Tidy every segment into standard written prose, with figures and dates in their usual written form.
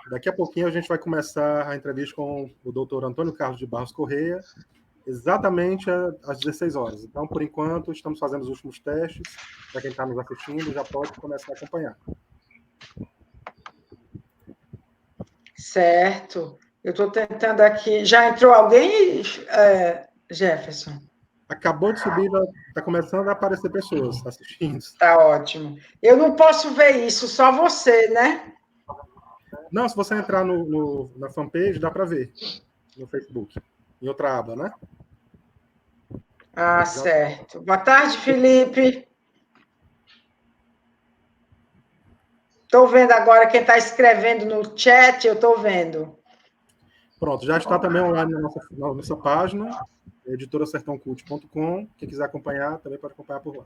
Daqui a pouquinho a gente vai começar a entrevista com o doutor Antônio Carlos de Barros Correia, exatamente às 16 horas. Então, por enquanto, estamos fazendo os últimos testes. Para quem está nos assistindo, já pode começar a acompanhar. Certo. Eu estou tentando aqui. Já entrou alguém, Jefferson? Acabou de subir, está começando a aparecer pessoas assistindo. Tá ótimo. Eu não posso ver isso, só você, né? Não, se você entrar na fanpage, dá para ver no Facebook, em outra aba, né? Ah, certo. Boa tarde, Felipe. Estou vendo agora quem está escrevendo no chat, eu estou vendo. Pronto, já está também online na nossa página, editorasertãocult.com. Quem quiser acompanhar, também pode acompanhar por lá.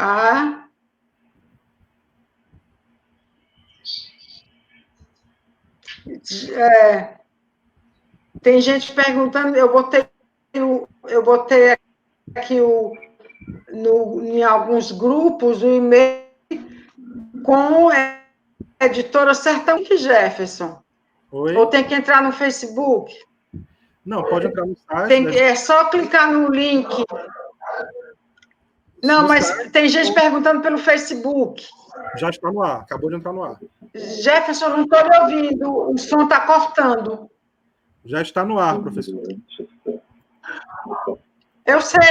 Ah. Tem gente perguntando, eu botei aqui em alguns grupos o e-mail com a editora Sertão que Jefferson. Oi? Ou tem que entrar no Facebook? Não, pode entrar no site. É só clicar no link. Não, mas tem gente perguntando pelo Facebook. Já está no ar, acabou de entrar no ar. Jefferson, não estou me ouvindo, o som está cortando. Já está no ar, professor. Eu sei,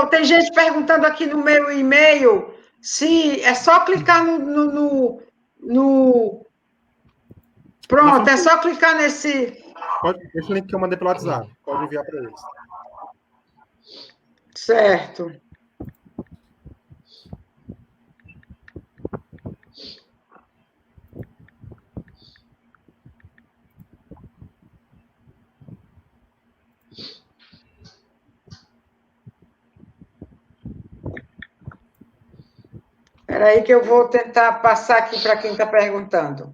tem gente perguntando aqui no meu e-mail se é só clicar no Pronto, é só clicar nesse... Esse link que eu mandei pelo WhatsApp, pode enviar para eles. Certo. Espera aí que eu vou tentar passar aqui para quem está perguntando.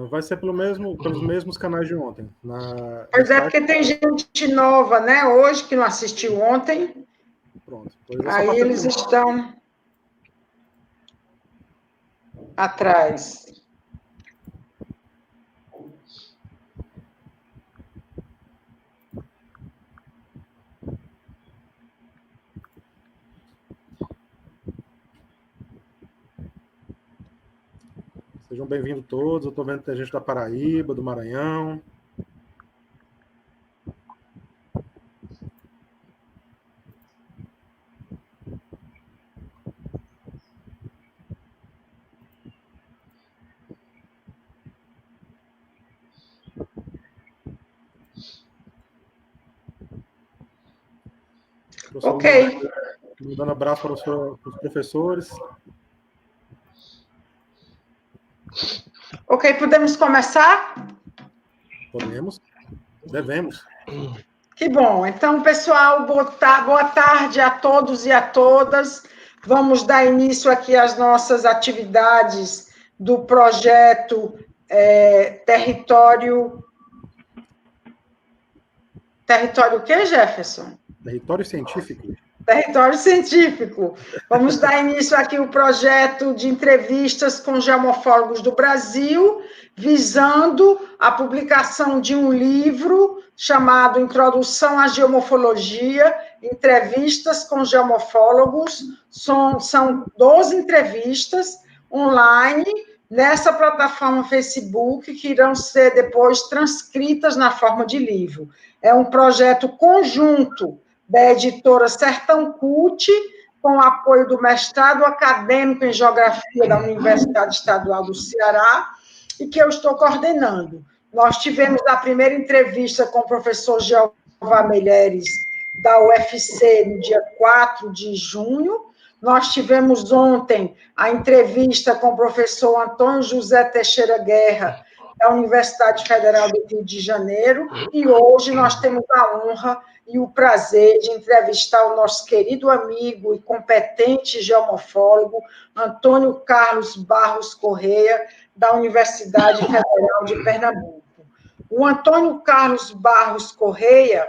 Vai ser pelos mesmos canais de ontem. Pois é, porque tem gente nova, né? Hoje, que não assistiu ontem. Pronto. Aí eles estão atrás. Sejam bem-vindos todos. Eu estou vendo que tem gente da Paraíba, do Maranhão. Ok. Dando abraço para os professores. Ok, podemos começar? Podemos. Devemos. Que bom. Então, pessoal, boa tarde a todos e a todas. Vamos dar início aqui às nossas atividades do projeto Território... Território o quê, Jefferson? Território Científico. Território Científico. Vamos dar início aqui ao projeto de entrevistas com geomorfólogos do Brasil, visando a publicação de um livro chamado Introdução à Geomorfologia, entrevistas com geomorfólogos. São 12 entrevistas online nessa plataforma Facebook, que irão ser depois transcritas na forma de livro. É um projeto conjunto da editora Sertão Cult, com o apoio do mestrado acadêmico em Geografia da Universidade Estadual do Ceará, e que eu estou coordenando. Nós tivemos a primeira entrevista com o professor Jeová Meireles, da UFC, no dia 4 de junho. Nós tivemos ontem a entrevista com o professor Antônio José Teixeira Guerra, da Universidade Federal do Rio de Janeiro, e hoje nós temos a honra e o prazer de entrevistar o nosso querido amigo e competente geomorfólogo, Antônio Carlos Barros Correia, da Universidade Federal de Pernambuco. O Antônio Carlos Barros Correia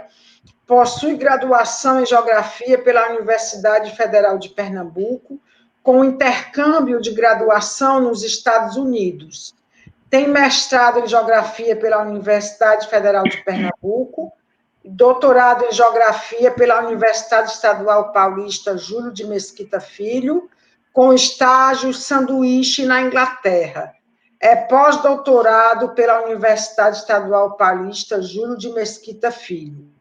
possui graduação em Geografia pela Universidade Federal de Pernambuco, com intercâmbio de graduação nos Estados Unidos. Tem mestrado em Geografia pela Universidade Federal de Pernambuco, doutorado em Geografia pela Universidade Estadual Paulista Júlio de Mesquita Filho, com estágio sanduíche na Inglaterra. É pós-doutorado pela Universidade Estadual Paulista Júlio de Mesquita Filho.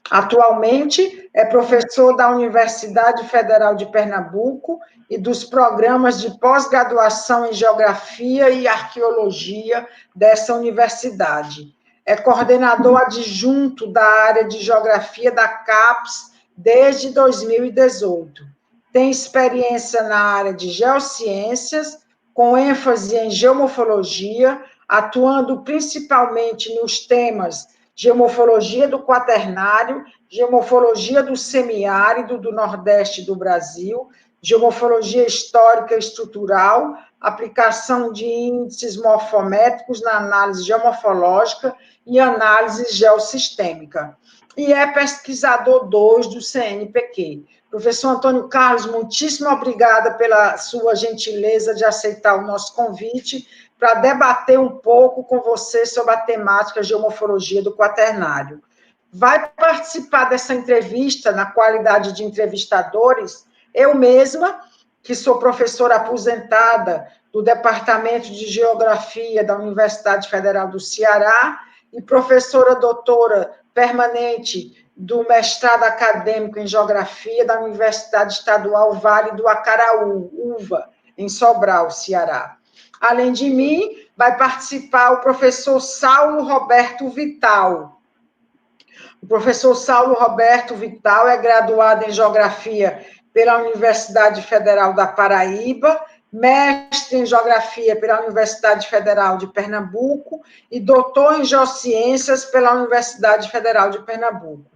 Atualmente, é professor da Universidade Federal de Pernambuco e dos programas de pós-graduação em Geografia e Arqueologia dessa universidade. É coordenador adjunto da área de Geografia da CAPES desde 2018. Tem experiência na área de Geociências, com ênfase em Geomorfologia, atuando principalmente nos temas Geomorfologia do Quaternário, Geomorfologia do Semiárido do Nordeste do Brasil, Geomorfologia Histórica e Estrutural, aplicação de índices morfométricos na análise geomorfológica e análise geossistêmica. E é pesquisador 2 do CNPq. Professor Antônio Carlos, muitíssimo obrigada pela sua gentileza de aceitar o nosso convite para debater um pouco com você sobre a temática geomorfologia do Quaternário. Vai participar dessa entrevista, na qualidade de entrevistadores, eu mesma, que sou professora aposentada do Departamento de Geografia da Universidade Federal do Ceará e professora doutora permanente do mestrado acadêmico em Geografia da Universidade Estadual Vale do Acaraú, UVA, em Sobral, Ceará. Além de mim, vai participar o professor Saulo Roberto Vital. O professor Saulo Roberto Vital é graduado em Geografia pela Universidade Federal da Paraíba, mestre em Geografia pela Universidade Federal de Pernambuco e doutor em Geociências pela Universidade Federal de Pernambuco.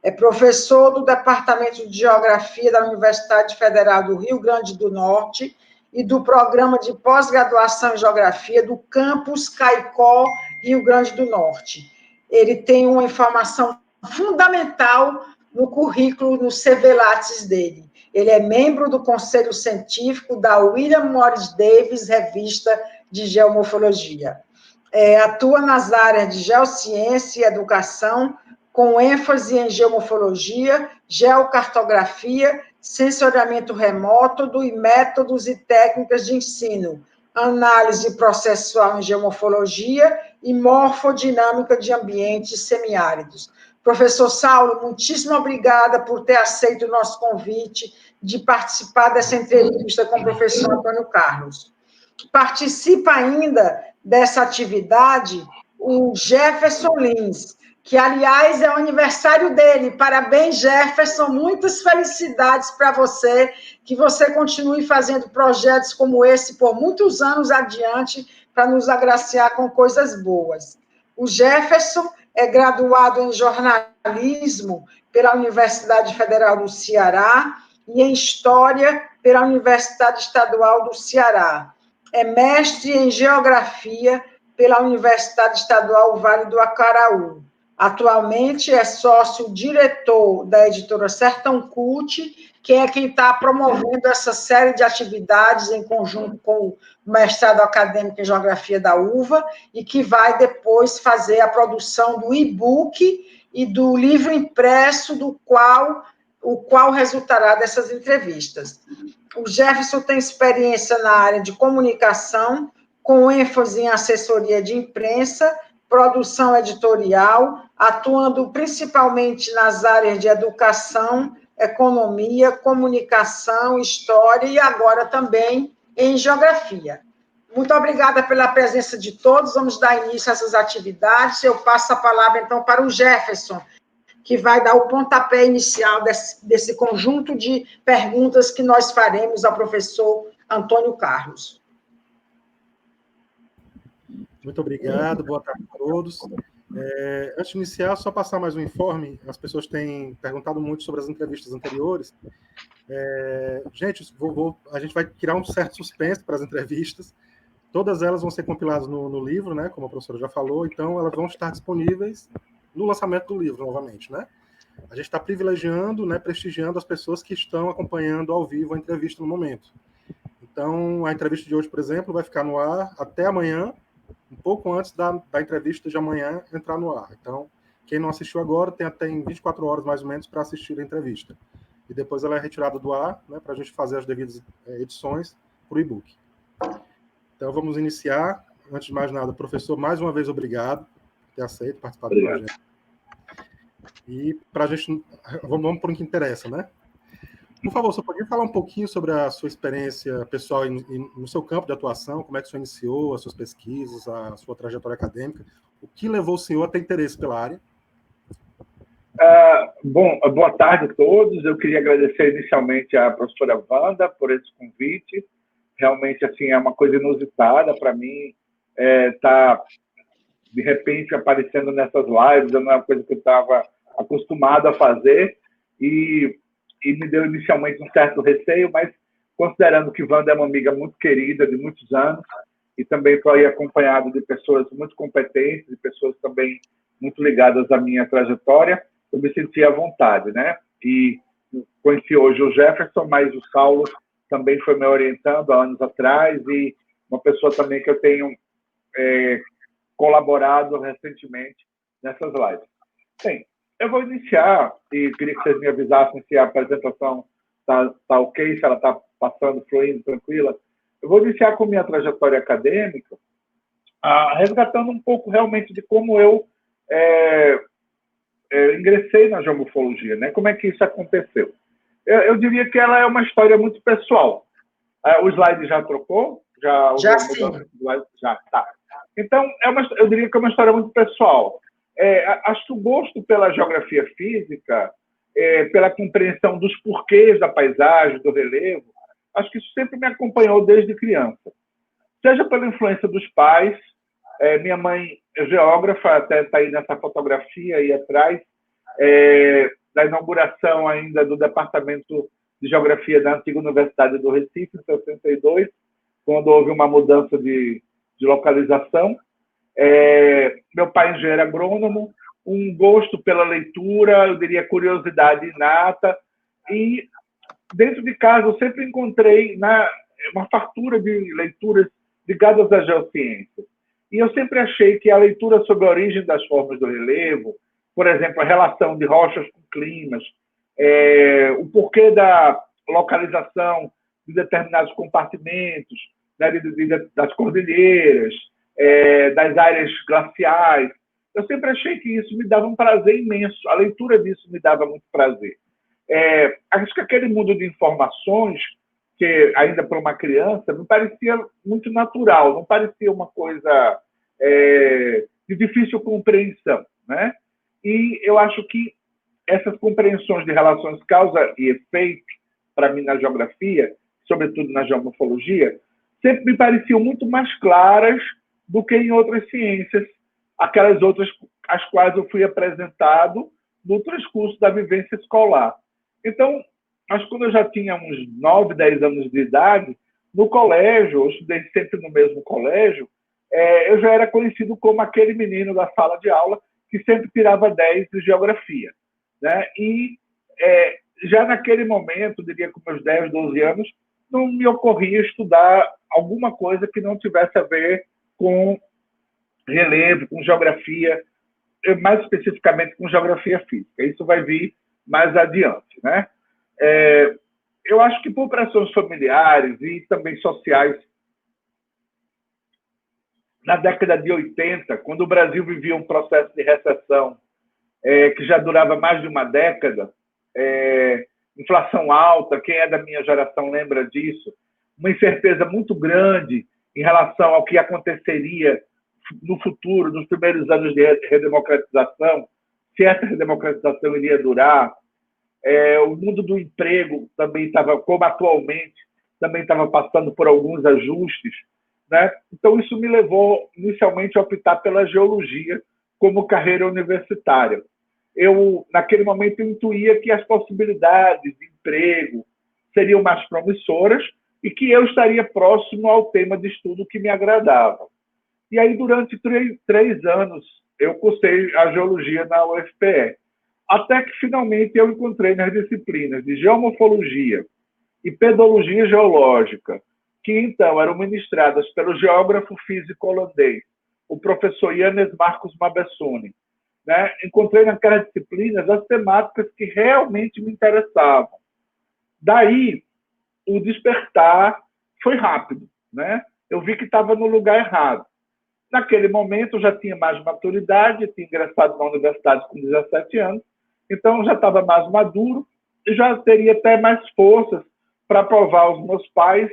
É professor do Departamento de Geografia da Universidade Federal do Rio Grande do Norte e do Programa de Pós-Graduação em Geografia do Campus Caicó, Rio Grande do Norte. Ele tem uma informação fundamental no currículo, no CV Lattes dele. Ele é membro do Conselho Científico da William Morris Davis Revista de Geomorfologia. Atua nas áreas de Geociência e Educação, com ênfase em Geomorfologia, Geocartografia, Sensoriamento remoto e métodos e técnicas de ensino, análise processual em geomorfologia e morfodinâmica de ambientes semiáridos. Professor Saulo, muitíssimo obrigada por ter aceito o nosso convite de participar dessa entrevista com o professor Antônio Carlos. Participa ainda dessa atividade o Jefferson Lins, que, aliás, é o aniversário dele. Parabéns, Jefferson, muitas felicidades para você, que você continue fazendo projetos como esse por muitos anos adiante, para nos agraciar com coisas boas. O Jefferson é graduado em jornalismo pela Universidade Federal do Ceará e em História pela Universidade Estadual do Ceará. É mestre em Geografia pela Universidade Estadual Vale do Acaraú. Atualmente é sócio-diretor da editora Sertão Cult, que é quem está promovendo essa série de atividades em conjunto com o mestrado acadêmico em Geografia da UVA, e que vai depois fazer a produção do e-book e do livro impresso, o qual resultará dessas entrevistas. O Jefferson tem experiência na área de comunicação, com ênfase em assessoria de imprensa, produção editorial, atuando principalmente nas áreas de educação, economia, comunicação, história e agora também em geografia. Muito obrigada pela presença de todos. Vamos dar início a essas atividades. Eu passo a palavra, então, para o Jefferson, que vai dar o pontapé inicial desse conjunto de perguntas que nós faremos ao professor Antônio Carlos. Muito obrigado, boa tarde a todos. Antes de iniciar, só passar mais um informe. As pessoas têm perguntado muito sobre as entrevistas anteriores. Gente, a gente vai criar um certo suspense para as entrevistas. Todas elas vão ser compiladas no livro, né, como a professora já falou, então elas vão estar disponíveis no lançamento do livro, novamente, né? A gente está privilegiando, né, prestigiando as pessoas que estão acompanhando ao vivo a entrevista no momento. Então, a entrevista de hoje, por exemplo, vai ficar no ar até amanhã, um pouco antes da entrevista de amanhã entrar no ar. Então, quem não assistiu agora tem até 24 horas, mais ou menos, para assistir a entrevista. E depois ela é retirada do ar, né, para a gente fazer as devidas edições para o e-book. Então, vamos iniciar. Antes de mais nada, professor, mais uma vez, obrigado por ter aceito participar do projeto. E para a gente... Vamos para o que interessa, né? Por favor, você poderia falar um pouquinho sobre a sua experiência pessoal no seu campo de atuação, como é que o senhor iniciou as suas pesquisas, a sua trajetória acadêmica, o que levou o senhor a ter interesse pela área? Bom, boa tarde a todos. Eu queria agradecer inicialmente à professora Wanda por esse convite. Realmente, assim, é uma coisa inusitada para mim estar, de repente, aparecendo nessas lives. Não é uma coisa que eu estava acostumado a fazer e me deu inicialmente um certo receio, mas considerando que Wanda é uma amiga muito querida de muitos anos e também foi acompanhado de pessoas muito competentes, de pessoas também muito ligadas à minha trajetória, eu me senti à vontade, né? E conheci hoje o Jefferson, mas o Saulo também foi me orientando há anos atrás e uma pessoa também que eu tenho colaborado recentemente nessas lives. Bem, eu vou iniciar e queria que vocês me avisassem se a apresentação está ok, se ela está passando, fluindo, tranquila. Eu vou iniciar com minha trajetória acadêmica, resgatando um pouco realmente de como eu ingressei na geomorfologia, né? Como é que isso aconteceu? Eu diria que ela é uma história muito pessoal. O slide já trocou? Já sim. Já, tá. Então, eu diria que é uma história muito pessoal. Acho que o gosto pela geografia física, pela compreensão dos porquês da paisagem, do relevo, acho que isso sempre me acompanhou desde criança. Seja pela influência dos pais, minha mãe é geógrafa, até está aí nessa fotografia aí atrás, da inauguração ainda do Departamento de Geografia da antiga Universidade do Recife, em 62, quando houve uma mudança de localização. Meu pai engenheiro agrônomo, um gosto pela leitura, eu diria curiosidade inata, e dentro de casa eu sempre encontrei uma fartura de leituras ligadas à geociência. E eu sempre achei que a leitura sobre a origem das formas do relevo, por exemplo, a relação de rochas com climas, o porquê da localização de determinados compartimentos, né, das cordilheiras, das áreas glaciais. Eu sempre achei que isso me dava um prazer imenso. A leitura disso me dava muito prazer. Acho que aquele mundo de informações, que ainda para uma criança, me parecia muito natural, não parecia uma coisa de difícil compreensão, né? E eu acho que essas compreensões de relações causa e efeito, para mim, na geografia, sobretudo na geomorfologia, sempre me pareciam muito mais claras do que em outras ciências, aquelas outras às quais eu fui apresentado no transcurso da vivência escolar. Então, mas quando eu já tinha uns 9, 10 anos de idade, no colégio, eu estudei sempre no mesmo colégio, eu já era conhecido como aquele menino da sala de aula que sempre tirava 10 de geografia, né? E já naquele momento, diria com meus 10, 12 anos, não me ocorria estudar alguma coisa que não tivesse a ver com relevo, com geografia, mais especificamente com geografia física. Isso vai vir mais adiante, né? Eu acho que por pressões familiares e também sociais, na década de 80, quando o Brasil vivia um processo de recessão que já durava mais de uma década, inflação alta, quem é da minha geração lembra disso, uma incerteza muito grande em relação ao que aconteceria no futuro, nos primeiros anos de redemocratização, se essa redemocratização iria durar. O mundo do emprego também estava, como atualmente, também estava passando por alguns ajustes, né? Então, isso me levou inicialmente a optar pela geologia como carreira universitária. Eu, naquele momento, intuía que as possibilidades de emprego seriam mais promissoras e que eu estaria próximo ao tema de estudo que me agradava. E aí, durante 3 anos, eu cursei a geologia na UFPE, até que, finalmente, eu encontrei nas disciplinas de geomorfologia e pedologia geológica, que, então, eram ministradas pelo geógrafo físico holandês, o professor Jannes Marcus Mabessone, né? Encontrei naquelas disciplinas as temáticas que realmente me interessavam. Daí, o despertar foi rápido, né? Eu vi que estava no lugar errado. Naquele momento, eu já tinha mais maturidade, tinha ingressado na universidade com 17 anos, então já estava mais maduro e já teria até mais forças para provar aos meus pais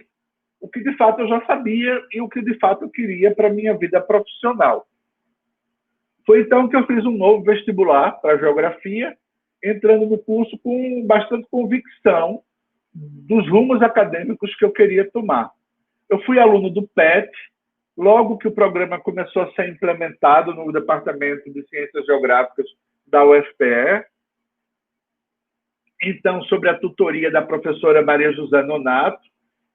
o que de fato eu já sabia e o que de fato eu queria para a minha vida profissional. Foi então que eu fiz um novo vestibular para geografia, entrando no curso com bastante convicção dos rumos acadêmicos que eu queria tomar. Eu fui aluno do PET, logo que o programa começou a ser implementado no Departamento de Ciências Geográficas da UFPE, então, sob a tutoria da professora Maria José Nonato,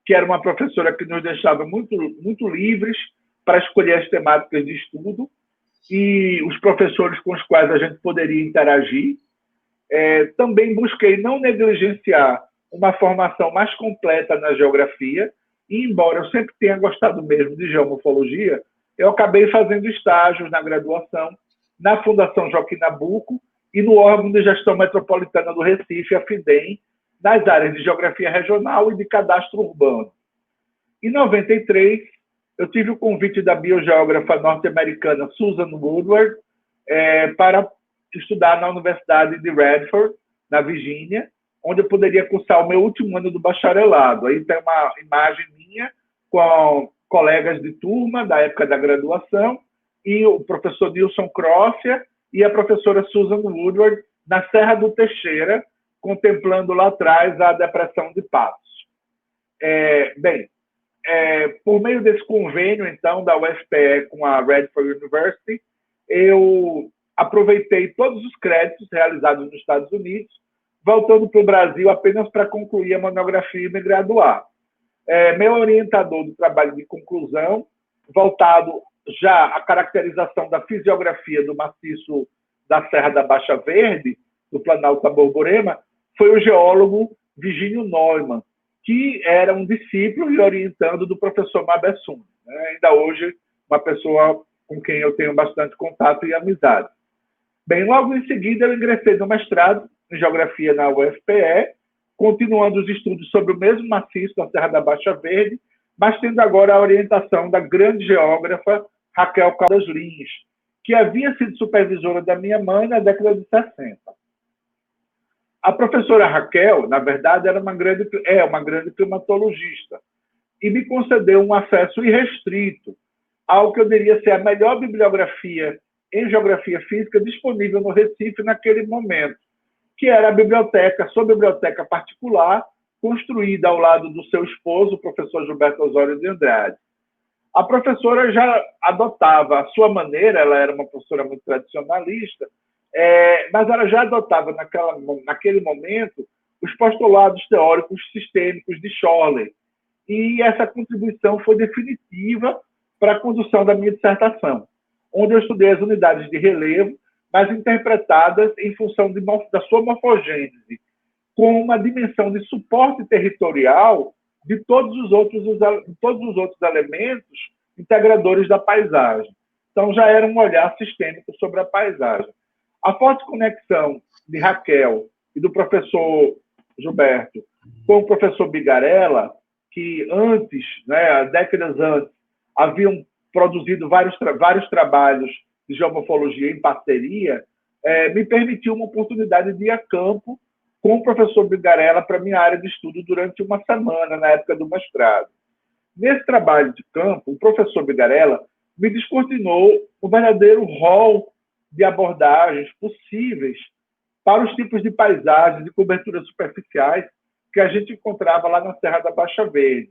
que era uma professora que nos deixava muito livres para escolher as temáticas de estudo e os professores com os quais a gente poderia interagir. Também busquei não negligenciar uma formação mais completa na geografia, e embora eu sempre tenha gostado mesmo de geomorfologia, eu acabei fazendo estágios na graduação na Fundação Joaquim Nabuco e no órgão de gestão metropolitana do Recife, a FIDEM, nas áreas de geografia regional e de cadastro urbano. Em 93, eu tive o convite da biogeógrafa norte-americana Susan Woodward para estudar na Universidade de Radford, na Virgínia, onde eu poderia cursar o meu último ano do bacharelado. Aí tem uma imagem minha com colegas de turma da época da graduação e o professor Nilson Crossia e a professora Susan Woodward na Serra do Teixeira, contemplando lá atrás a Depressão de Patos. Por meio desse convênio, então, da UFPE com a Radford University, eu aproveitei todos os créditos realizados nos Estados Unidos, voltando para o Brasil apenas para concluir a monografia e me graduar. Meu orientador do trabalho de conclusão, voltado já à caracterização da fisiografia do maciço da Serra da Baixa Verde, do Planalto da Borborema, foi o geólogo Virgínio Neumann, que era um discípulo e orientando do professor Mabessone, né? Ainda hoje, uma pessoa com quem eu tenho bastante contato e amizade. Bem, logo em seguida, eu ingressei no mestrado em Geografia na UFPE, continuando os estudos sobre o mesmo maciço da Serra da Baixa Verde, mas tendo agora a orientação da grande geógrafa Raquel Caldas Lins, que havia sido supervisora da minha mãe na década de 60. A professora Raquel, na verdade, é uma grande climatologista e me concedeu um acesso irrestrito ao que eu diria ser a melhor bibliografia em geografia física disponível no Recife naquele momento, que era a sua biblioteca particular, construída ao lado do seu esposo, o professor Gilberto Osório de Andrade. A professora já adotava a sua maneira, ela era uma professora muito tradicionalista, mas ela já adotava naquele momento os postulados teóricos sistêmicos de Chorley. E essa contribuição foi definitiva para a condução da minha dissertação, onde eu estudei as unidades de relevo, mas interpretadas em função da sua morfogênese, com uma dimensão de suporte territorial de todos os outros elementos integradores da paisagem. Então, já era um olhar sistêmico sobre a paisagem. A forte conexão de Raquel e do professor Gilberto com o professor Bigarella, que antes, né, décadas antes, haviam produzido vários trabalhos de geomorfologia em parceria, me permitiu uma oportunidade de ir a campo com o professor Bigarella para a minha área de estudo durante uma semana, na época do mestrado. Nesse trabalho de campo, o professor Bigarella me descortinou o verdadeiro rol de abordagens possíveis para os tipos de paisagens e coberturas superficiais que a gente encontrava lá na Serra da Baixa Verde.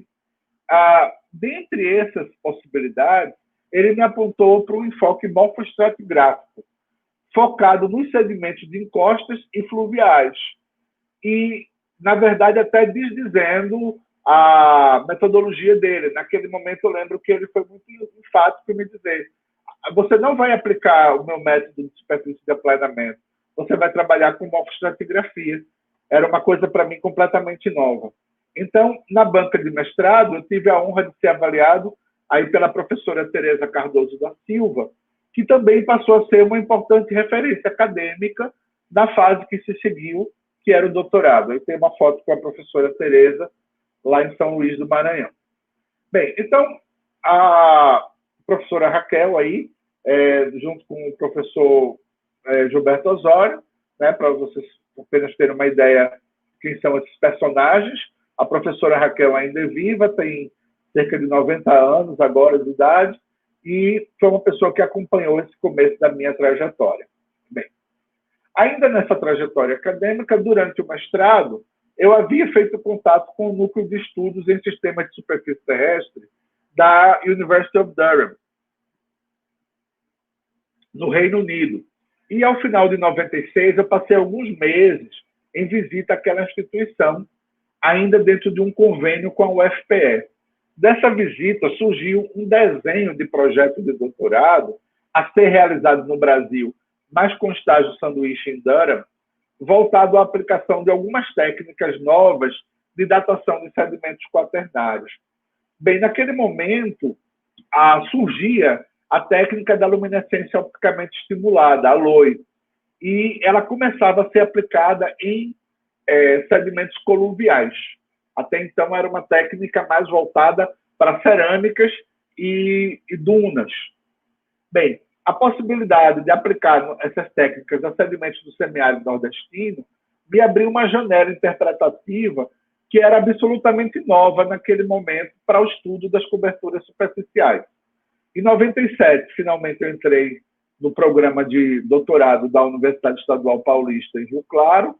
Dentre essas possibilidades, ele me apontou para um enfoque morfoestratigráfico, focado nos sedimentos de encostas e fluviais. E, na verdade, até desdizendo a metodologia dele. Naquele momento, eu lembro que ele foi muito enfático em me dizer: você não vai aplicar o meu método de superfície de aplanamento, você vai trabalhar com morfoestratigrafia. Era uma coisa, para mim, completamente nova. Então, na banca de mestrado, eu tive a honra de ser avaliado aí pela professora Tereza Cardoso da Silva, que também passou a ser uma importante referência acadêmica na fase que se seguiu, que era o doutorado. Aí tem uma foto com a professora Tereza, lá em São Luís do Maranhão. Bem, então, a professora Raquel aí, junto com o professor Gilberto Osório, né, para vocês apenas terem uma ideia de quem são esses personagens. A professora Raquel ainda é viva, tem cerca de 90 anos agora de idade, e foi uma pessoa que acompanhou esse começo da minha trajetória. Bem, ainda nessa trajetória acadêmica, durante o mestrado, eu havia feito contato com o Núcleo de Estudos em Sistemas de Superfície Terrestre da University of Durham, no Reino Unido. E, ao final de 96, eu passei alguns meses em visita àquela instituição, ainda dentro de um convênio com a UFPE. Dessa visita surgiu um desenho de projeto de doutorado a ser realizado no Brasil, mas com estágio sanduíche em Durham, voltado à aplicação de algumas técnicas novas de datação de sedimentos quaternários. Bem, naquele momento, surgia a técnica da luminescência opticamente estimulada, a LOI, e ela começava a ser aplicada em sedimentos coluviais. Até então, era uma técnica mais voltada para cerâmicas e dunas. Bem, a possibilidade de aplicar essas técnicas a sedimentos do semiárido nordestino me abriu uma janela interpretativa que era absolutamente nova naquele momento para o estudo das coberturas superficiais. Em 97, finalmente, eu entrei no programa de doutorado da Universidade Estadual Paulista, em Rio Claro,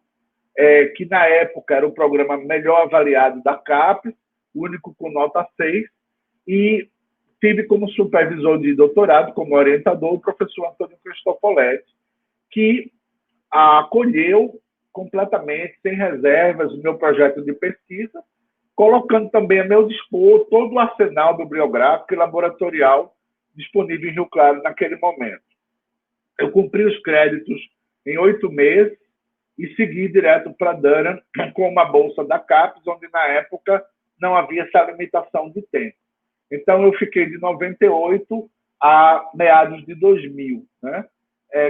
que na época era o programa melhor avaliado da CAPES, único com nota 6, e tive como supervisor de doutorado, como orientador, o professor Antônio Cristofoletti, que acolheu completamente, sem reservas, o meu projeto de pesquisa, colocando também a meu dispor todo o arsenal bibliográfico e laboratorial disponível em Rio Claro naquele momento. Eu cumpri os créditos em 8 meses e segui direto para Durham com uma bolsa da CAPES, onde, na época, não havia essa limitação de tempo. Então, eu fiquei de 98 a meados de 2000, né?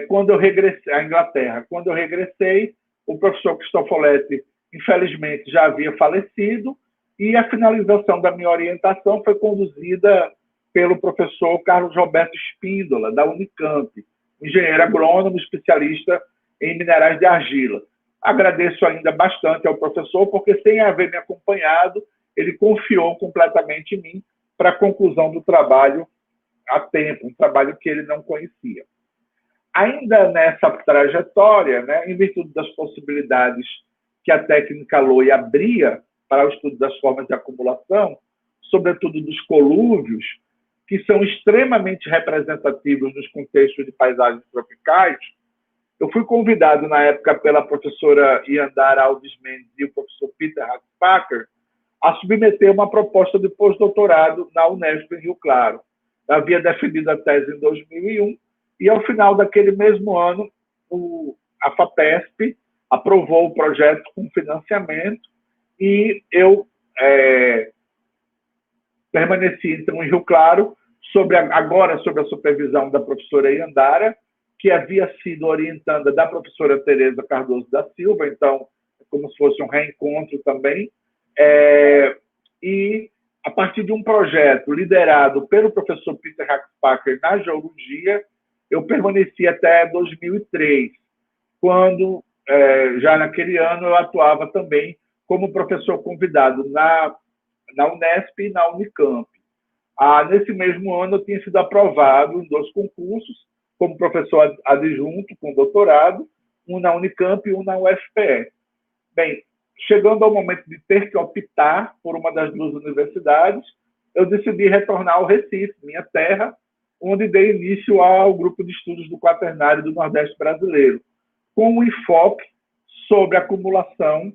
Quando eu regressei à Inglaterra. Quando eu regressei, o professor Cristofoletti, infelizmente, já havia falecido, e a finalização da minha orientação foi conduzida pelo professor Carlos Roberto Espíndola, da Unicamp, engenheiro agrônomo, especialista em minerais de argila. Agradeço ainda bastante ao professor, porque, sem haver me acompanhado, ele confiou completamente em mim para a conclusão do trabalho a tempo, um trabalho que ele não conhecia. Ainda nessa trajetória, né, em virtude das possibilidades que a técnica LOI abria para o estudo das formas de acumulação, sobretudo dos colúvios, que são extremamente representativos nos contextos de paisagens tropicais, eu fui convidado, na época, pela professora Yandara Alves Mendes e o professor Peter Hatzpacher a submeter uma proposta de pós-doutorado na Unesp em Rio Claro. Eu havia defendido a tese em 2001 e, ao final daquele mesmo ano, a FAPESP aprovou o projeto com financiamento e eu permaneci, então, em Rio Claro, agora sob a supervisão da professora Yandara, que havia sido orientanda da professora Tereza Cardoso da Silva, então, é como se fosse um reencontro também, e a partir de um projeto liderado pelo professor Peter Hatzpacher na geologia, eu permaneci até 2003, quando, já naquele ano, eu atuava também como professor convidado na na Unesp e na Unicamp. Nesse mesmo ano, eu tinha sido aprovado em 2 concursos, como professor adjunto com doutorado, um na Unicamp e um na UFPE. Bem, chegando ao momento de ter que optar por uma das 2 universidades, eu decidi retornar ao Recife, minha terra, onde dei início ao grupo de estudos do Quaternário do Nordeste Brasileiro, com um enfoque sobre a acumulação,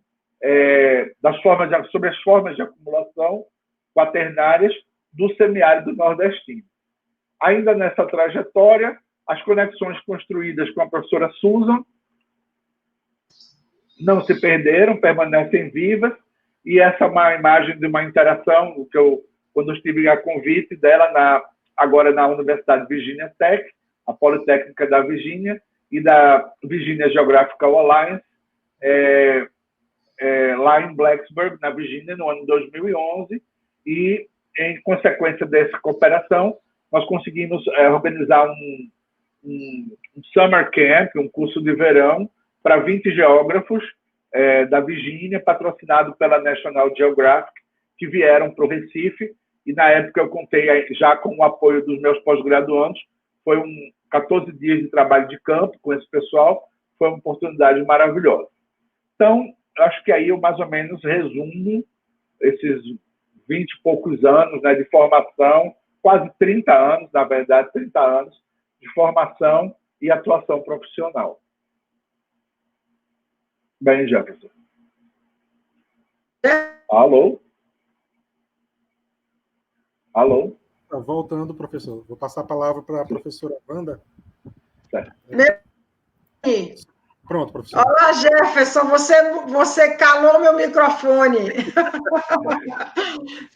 sobre as formas de acumulação quaternárias do semiárido nordestino. Ainda nessa trajetória, as conexões construídas com a professora Susan não se perderam, permanecem vivas, e essa é uma imagem de uma interação quando eu estive a convite dela agora na Universidade Virginia Tech, a Politécnica da Virgínia, e da Virginia Geographical Alliance, lá em Blacksburg, na Virgínia, no ano 2011, e, em consequência dessa cooperação, nós conseguimos organizar um summer camp, um curso de verão, para 20 geógrafos da Virgínia, patrocinado pela National Geographic, que vieram para o Recife, e na época eu contei já com o apoio dos meus pós-graduandos. Foi 14 dias de trabalho de campo com esse pessoal, foi uma oportunidade maravilhosa. Então, acho que aí eu mais ou menos resumo esses 20 e poucos anos, né, de formação, quase 30 anos, na verdade, 30 anos de formação e atuação profissional. Bem, Jefferson. Alô? Alô? Tá voltando, professor. Vou passar a palavra para a professora Wanda. Certo. Pronto, professor. Olá, Jefferson, você calou meu microfone.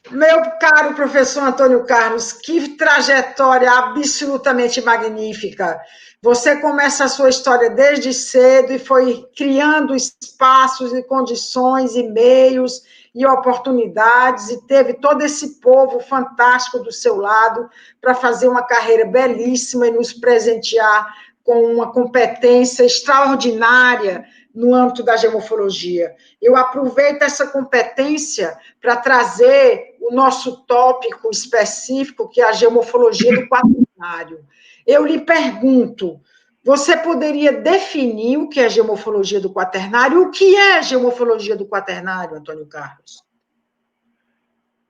Meu caro professor Antônio Carlos, que trajetória absolutamente magnífica. Você começa a sua história desde cedo e foi criando espaços e condições e meios e oportunidades, e teve todo esse povo fantástico do seu lado para fazer uma carreira belíssima e nos presentear com uma competência extraordinária no âmbito da geomorfologia. Eu aproveito essa competência para trazer o nosso tópico específico, que é a geomorfologia do quaternário. Eu lhe pergunto, você poderia definir o que é geomorfologia do quaternário? O que é geomorfologia do quaternário, Antônio Carlos?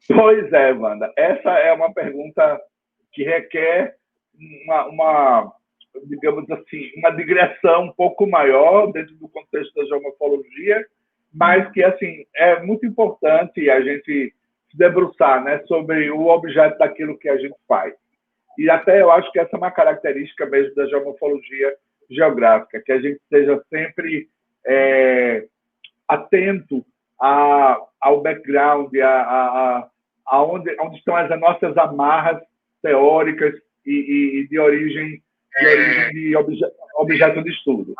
Pois é, Wanda. Essa é uma pergunta que requer digamos assim, uma digressão um pouco maior dentro do contexto da geomorfologia, mas que, assim, é muito importante a gente se debruçar, né, sobre o objeto daquilo que a gente faz. E até eu acho que essa é uma característica mesmo da geomorfologia geográfica, que a gente esteja sempre atento ao background, onde estão as nossas amarras teóricas e de origem de objeto de estudo.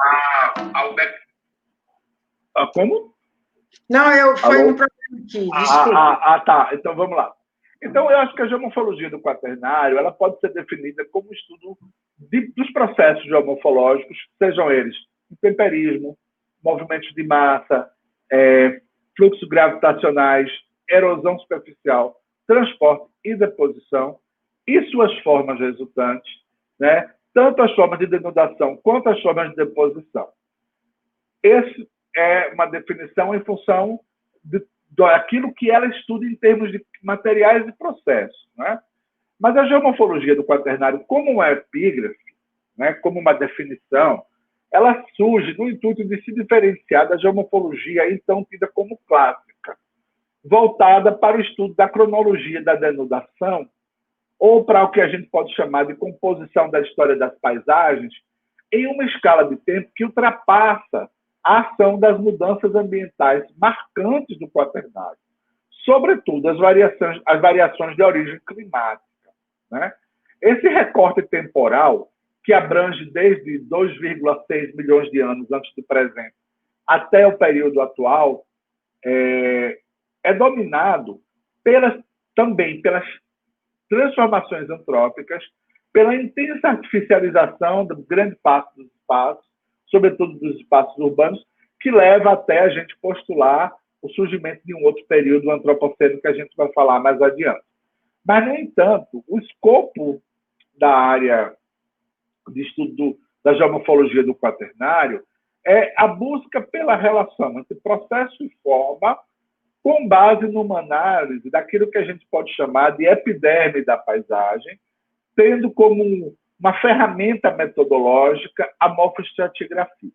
Como? Não, foi um problema aqui, desculpa. Tá. Então, vamos lá. Então, eu acho que a geomorfologia do quaternário ela pode ser definida como estudo dos processos geomorfológicos, sejam eles temperismo, movimentos de massa, fluxos gravitacionais, erosão superficial, transporte e deposição, e suas formas resultantes, né? Tanto as formas de denudação quanto as formas de deposição. Essa é uma definição em função daquilo que ela estuda em termos de materiais e processos, né? Mas a geomorfologia do quaternário, como uma epígrafe, né, como uma definição, ela surge no intuito de se diferenciar da geomorfologia então tida como clássica, voltada para o estudo da cronologia da denudação, ou para o que a gente pode chamar de composição da história das paisagens, em uma escala de tempo que ultrapassa a ação das mudanças ambientais marcantes do quaternário, sobretudo as variações de origem climática, né? Esse recorte temporal, que abrange desde 2,6 milhões de anos antes do presente até o período atual, é dominado também pelas transformações antrópicas, pela intensa artificialização de grande parte dos espaços, sobretudo dos espaços urbanos, que leva até a gente postular o surgimento de um outro período antropoceno que a gente vai falar mais adiante. Mas, no entanto, o escopo da área de estudo da geomorfologia do quaternário é a busca pela relação entre processo e forma, com base numa análise daquilo que a gente pode chamar de epiderme da paisagem, tendo como uma ferramenta metodológica a morfoestratigrafia.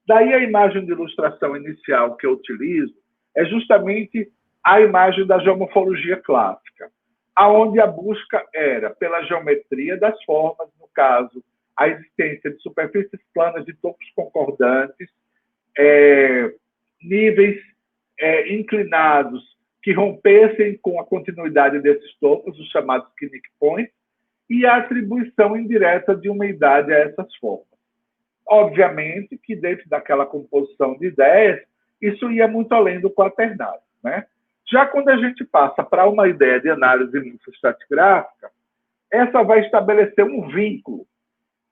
Daí a imagem de ilustração inicial que eu utilizo é justamente a imagem da geomorfologia clássica, aonde a busca era pela geometria das formas, no caso, a existência de superfícies planas de topos concordantes, níveis inclinados que rompessem com a continuidade desses topos, os chamados Kinnick Points, e a atribuição indireta de uma idade a essas formas. Obviamente que dentro daquela composição de ideias, isso ia muito além do quaternário, né? Já quando a gente passa para uma ideia de análise morfoestratigráfica, essa vai estabelecer um vínculo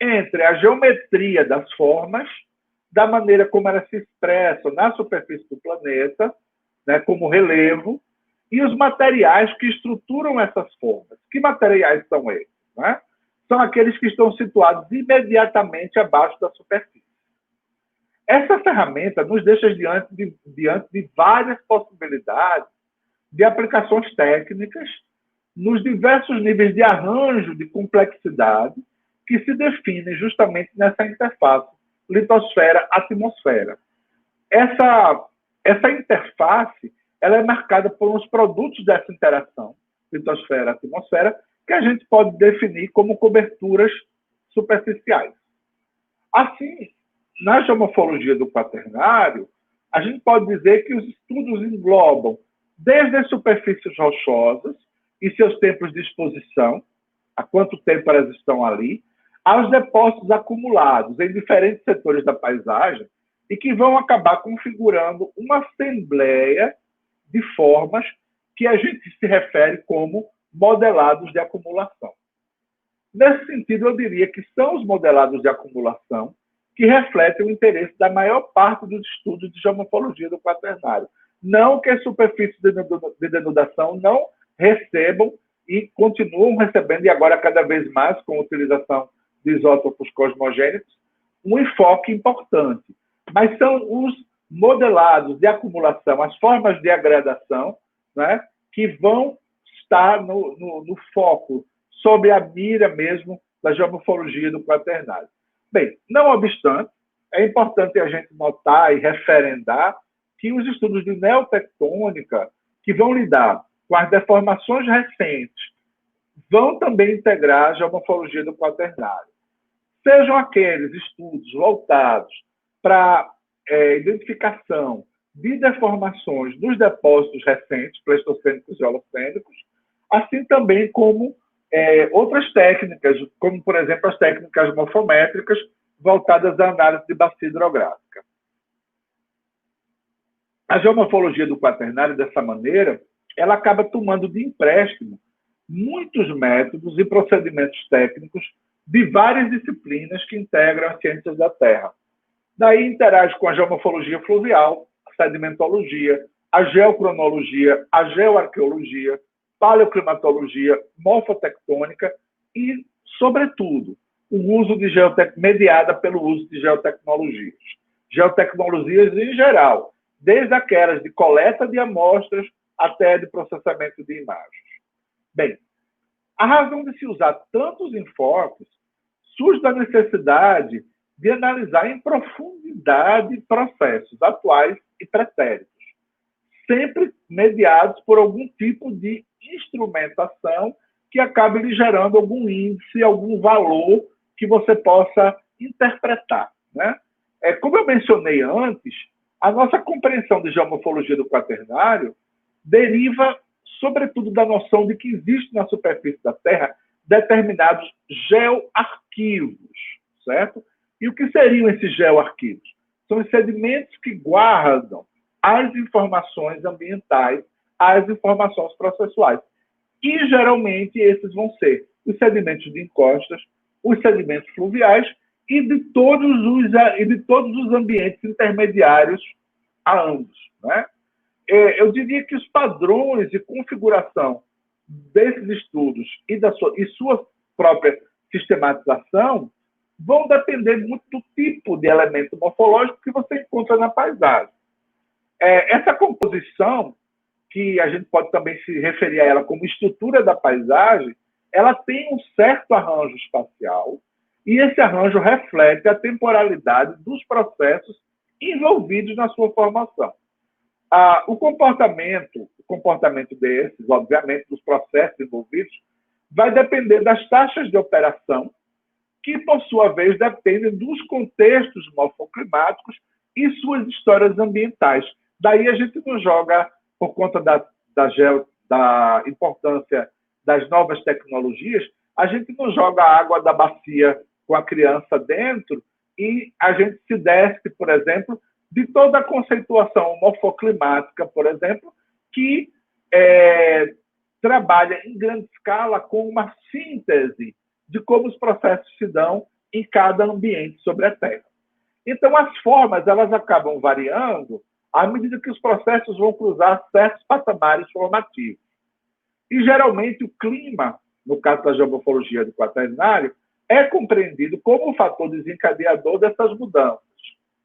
entre a geometria das formas, da maneira como elas se expressam na superfície do planeta, né, como relevo, e os materiais que estruturam essas formas. Que materiais são esses? Né? São aqueles que estão situados imediatamente abaixo da superfície. Essa ferramenta nos deixa diante de várias possibilidades de aplicações técnicas nos diversos níveis de arranjo de complexidade que se definem justamente nessa interface litosfera-atmosfera. Essa interface ela é marcada por uns produtos dessa interação litosfera-atmosfera que a gente pode definir como coberturas superficiais. Assim, na geomorfologia do quaternário, a gente pode dizer que os estudos englobam desde as superfícies rochosas e seus tempos de exposição, há quanto tempo elas estão ali, aos depósitos acumulados em diferentes setores da paisagem e que vão acabar configurando uma assembleia de formas que a gente se refere como modelados de acumulação. Nesse sentido, eu diria que são os modelados de acumulação que refletem o interesse da maior parte dos estudos de geomorfologia do quaternário. Não que as superfícies de denudação não recebam e continuam recebendo, e agora cada vez mais com a utilização de isótopos cosmogênicos, um enfoque importante. Mas são os modelados de acumulação, as formas de agradação, né, que vão estar no foco, sob a mira mesmo da geomorfologia do quaternário. Bem, não obstante, é importante a gente notar e referendar que os estudos de neotectônica, que vão lidar com as deformações recentes, vão também integrar a geomorfologia do quaternário. Sejam aqueles estudos voltados para identificação de deformações dos depósitos recentes, pleistocênicos e holocênicos, assim também como outras técnicas, como, por exemplo, as técnicas morfométricas voltadas à análise de bacia hidrográfica. A geomorfologia do quaternário, dessa maneira, ela acaba tomando de empréstimo muitos métodos e procedimentos técnicos de várias disciplinas que integram as ciências da Terra. Daí interage com a geomorfologia fluvial, a sedimentologia, a geocronologia, a geoarqueologia, paleoclimatologia, morfotectônica e, sobretudo, o uso de mediada pelo uso de geotecnologias. Geotecnologias em geral, desde aquelas de coleta de amostras até de processamento de imagens. Bem, a razão de se usar tantos enfoques surge da necessidade de analisar em profundidade processos atuais e pretéritos, sempre mediados por algum tipo de instrumentação que acabe lhe gerando algum índice, algum valor que você possa interpretar, né? Como eu mencionei antes, a nossa compreensão de geomorfologia do quaternário deriva, sobretudo, da noção de que existe na superfície da Terra determinados geoarquivos, certo? E o que seriam esses geoarquivos? São os sedimentos que guardam as informações ambientais, as informações processuais. E, geralmente, esses vão ser os sedimentos de encostas, os sedimentos fluviais e de todos os ambientes intermediários a ambos, né? eu diria que os padrões de configuração desses estudos e sua própria sistematização vão depender muito do tipo de elemento morfológico que você encontra na paisagem. Essa composição, que a gente pode também se referir a ela como estrutura da paisagem, ela tem um certo arranjo espacial, e esse arranjo reflete a temporalidade dos processos envolvidos na sua formação. O comportamento desses, obviamente, dos processos envolvidos, vai depender das taxas de operação, que, por sua vez, dependem dos contextos morfoclimáticos e suas histórias ambientais. Daí a gente não joga, por conta da importância das novas tecnologias, a gente não joga a água da bacia com a criança dentro e a gente se desce, por exemplo, de toda a conceituação morfoclimática, por exemplo, que trabalha em grande escala com uma síntese de como os processos se dão em cada ambiente sobre a Terra. Então, as formas elas acabam variando à medida que os processos vão cruzar certos patamares formativos. E, geralmente, o clima, no caso da geomorfologia do Quaternário, é compreendido como um fator desencadeador dessas mudanças.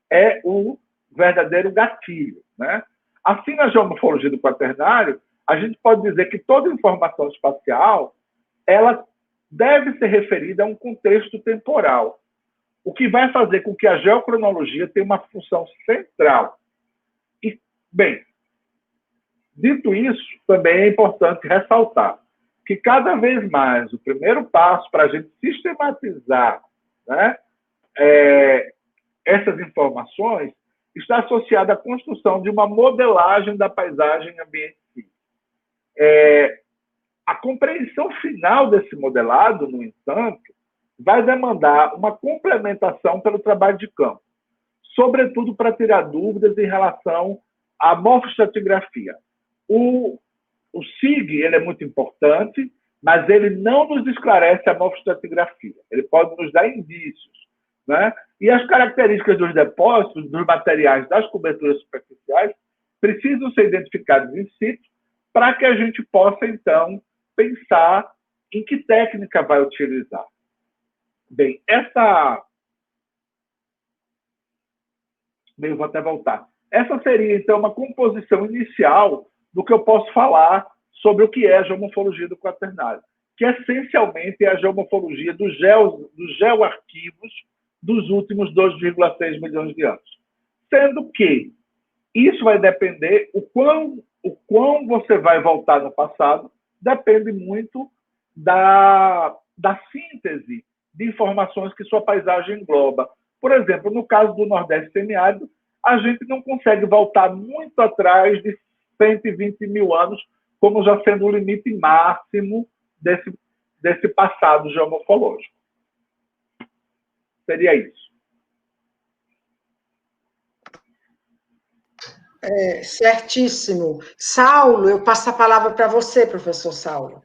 É o verdadeiro gatilho, né? Assim, na geomorfologia do Quaternário, a gente pode dizer que toda informação espacial ela deve ser referida a um contexto temporal, o que vai fazer com que a geocronologia tenha uma função central. E, bem, dito isso, também é importante ressaltar que cada vez mais o primeiro passo para a gente sistematizar, né, essas informações está associado à construção de uma modelagem da paisagem ambiente. A compreensão final desse modelado, no entanto, vai demandar uma complementação pelo trabalho de campo, sobretudo para tirar dúvidas em relação à morfostratigrafia. O SIG ele é muito importante, mas ele não nos esclarece a morfostratigrafia. Ele pode nos dar indícios, né? E as características dos depósitos, dos materiais das coberturas superficiais, precisam ser identificadas in situ para que a gente possa, então, pensar em que técnica vai utilizar. Bem, eu vou até voltar. Essa seria, então, uma composição inicial do que eu posso falar sobre o que é a geomorfologia do Quaternário, que essencialmente é a geomorfologia dos geoarquivos dos últimos 2,6 milhões de anos. Sendo que isso vai depender, o quão você vai voltar no passado, depende muito da síntese de informações que sua paisagem engloba. Por exemplo, no caso do Nordeste semiárido, a gente não consegue voltar muito atrás de 120 mil anos, como já sendo o limite máximo desse passado geomorfológico. Seria isso. Certíssimo. Saulo, eu passo a palavra para você, professor Saulo.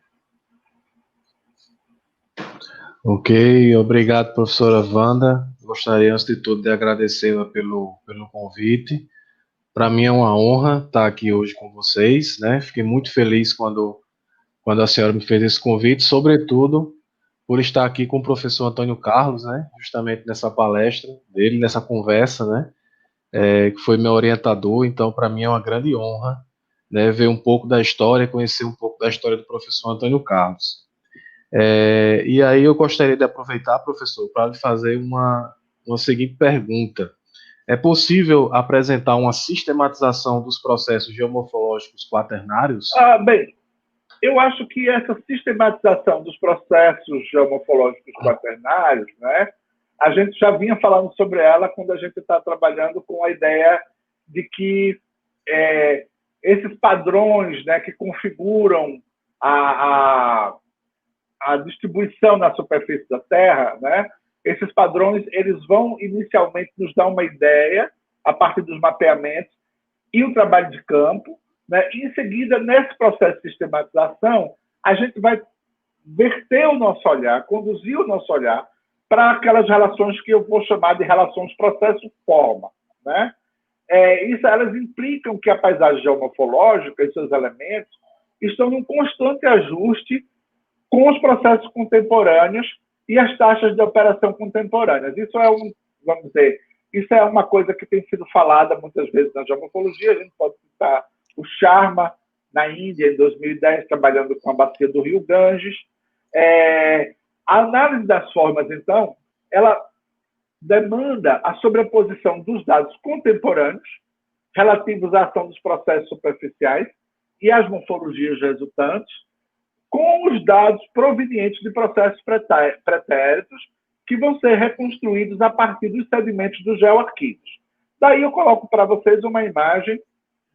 Ok, obrigado, professora Wanda. Gostaria, antes de tudo, de agradecê-la pelo convite. Para mim é uma honra estar aqui hoje com vocês, né? Fiquei muito feliz quando a senhora me fez esse convite, sobretudo por estar aqui com o professor Antônio Carlos, né? Justamente nessa palestra dele, nessa conversa, né? Que foi meu orientador, então para mim é uma grande honra, né? Ver um pouco da história, conhecer um pouco da história do professor Antônio Carlos. E aí eu gostaria de aproveitar, professor, para lhe fazer uma seguinte pergunta. É possível apresentar uma sistematização dos processos geomorfológicos quaternários? Bem, eu acho que essa sistematização dos processos geomorfológicos quaternários, né, a gente já vinha falando sobre ela quando a gente está trabalhando com a ideia de que esses padrões, né, que configuram a distribuição na superfície da Terra, né, esses padrões eles vão inicialmente nos dar uma ideia a partir dos mapeamentos e o trabalho de campo, né? E em seguida, nesse processo de sistematização, a gente vai verter o nosso olhar, conduzir o nosso olhar para aquelas relações que eu vou chamar de relações processo-forma, né? elas implicam que a paisagem geomorfológica e seus elementos estão em um constante ajuste com os processos contemporâneos e as taxas de operação contemporâneas. Isso é vamos dizer, isso é uma coisa que tem sido falada muitas vezes na geomorfologia. A gente pode citar o Sharma, na Índia, em 2010, trabalhando com a bacia do Rio Ganges. A análise das formas, então, ela demanda a sobreposição dos dados contemporâneos relativos à ação dos processos superficiais e às morfologias resultantes, com os dados provenientes de processos pretéritos que vão ser reconstruídos a partir dos sedimentos dos geoarquivos. Daí eu coloco para vocês uma imagem,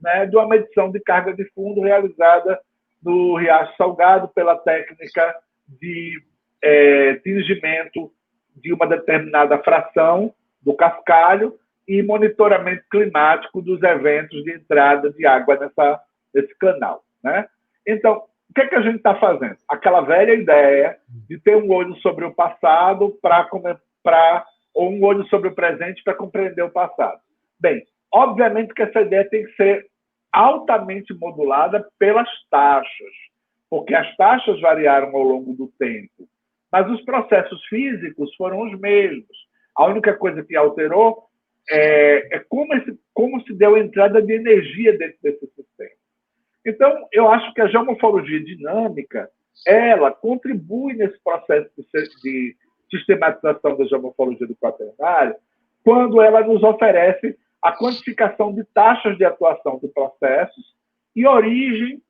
né, de uma medição de carga de fundo realizada no Riacho Salgado pela técnica de tingimento de uma determinada fração do cascalho e monitoramento climático dos eventos de entrada de água nesse canal, né? Então, o que é que a gente está fazendo? Aquela velha ideia de ter um olho sobre o passado ou um olho sobre o presente para compreender o passado. Bem, obviamente que essa ideia tem que ser altamente modulada pelas taxas, porque as taxas variaram ao longo do tempo, mas os processos físicos foram os mesmos. A única coisa que alterou é como se deu a entrada de energia dentro desse sistema. Então, eu acho que a geomorfologia dinâmica, ela contribui nesse processo de sistematização da geomorfologia do quaternário, quando ela nos oferece a quantificação de taxas de atuação de processos e origem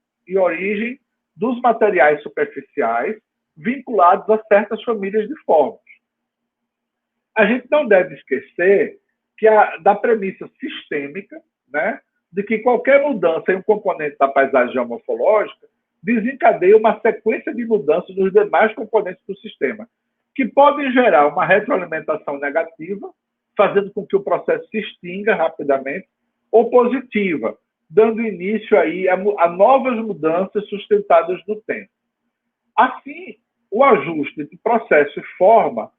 dos materiais superficiais vinculados a certas famílias de formas. A gente não deve esquecer da premissa sistêmica, né, de que qualquer mudança em um componente da paisagem geomorfológica desencadeia uma sequência de mudanças nos demais componentes do sistema, que podem gerar uma retroalimentação negativa, fazendo com que o processo se extinga rapidamente, ou positiva, dando início aí a novas mudanças sustentadas no tempo. Assim, o ajuste de processo e forma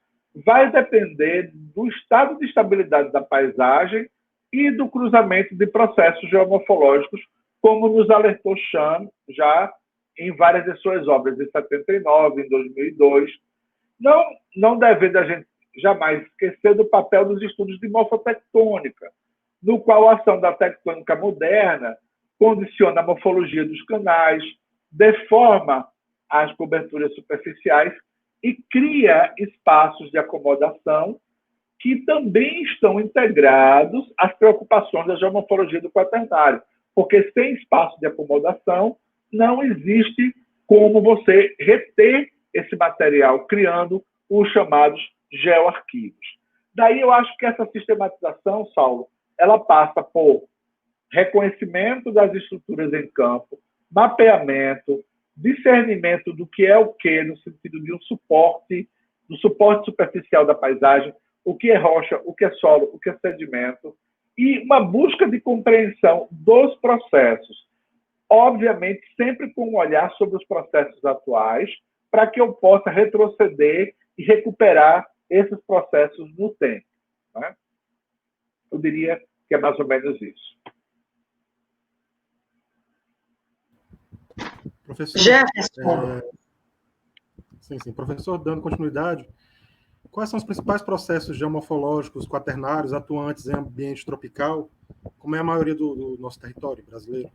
vai depender do estado de estabilidade da paisagem e do cruzamento de processos geomorfológicos, como nos alertou Chan já em várias de suas obras, em 79, em 2002. Não devendo a gente jamais esquecer do papel dos estudos de morfotectônica, no qual a ação da tectônica moderna condiciona a morfologia dos canais, deforma as coberturas superficiais e cria espaços de acomodação que também estão integrados às preocupações da geomorfologia do quaternário, porque sem espaço de acomodação não existe como você reter esse material, criando os chamados geoarquivos. Daí eu acho que essa sistematização, Saulo, ela passa por reconhecimento das estruturas em campo, mapeamento, discernimento do que é o que, no sentido de do suporte superficial da paisagem, o que é rocha, o que é solo, o que é sedimento, e uma busca de compreensão dos processos. Obviamente, sempre com um olhar sobre os processos atuais, para que eu possa retroceder e recuperar esses processos no tempo, né? Eu diria que é mais ou menos isso. Professor, Jefferson. Sim. Professor, dando continuidade, quais são os principais processos geomorfológicos quaternários atuantes em ambiente tropical, como é a maioria do nosso território brasileiro?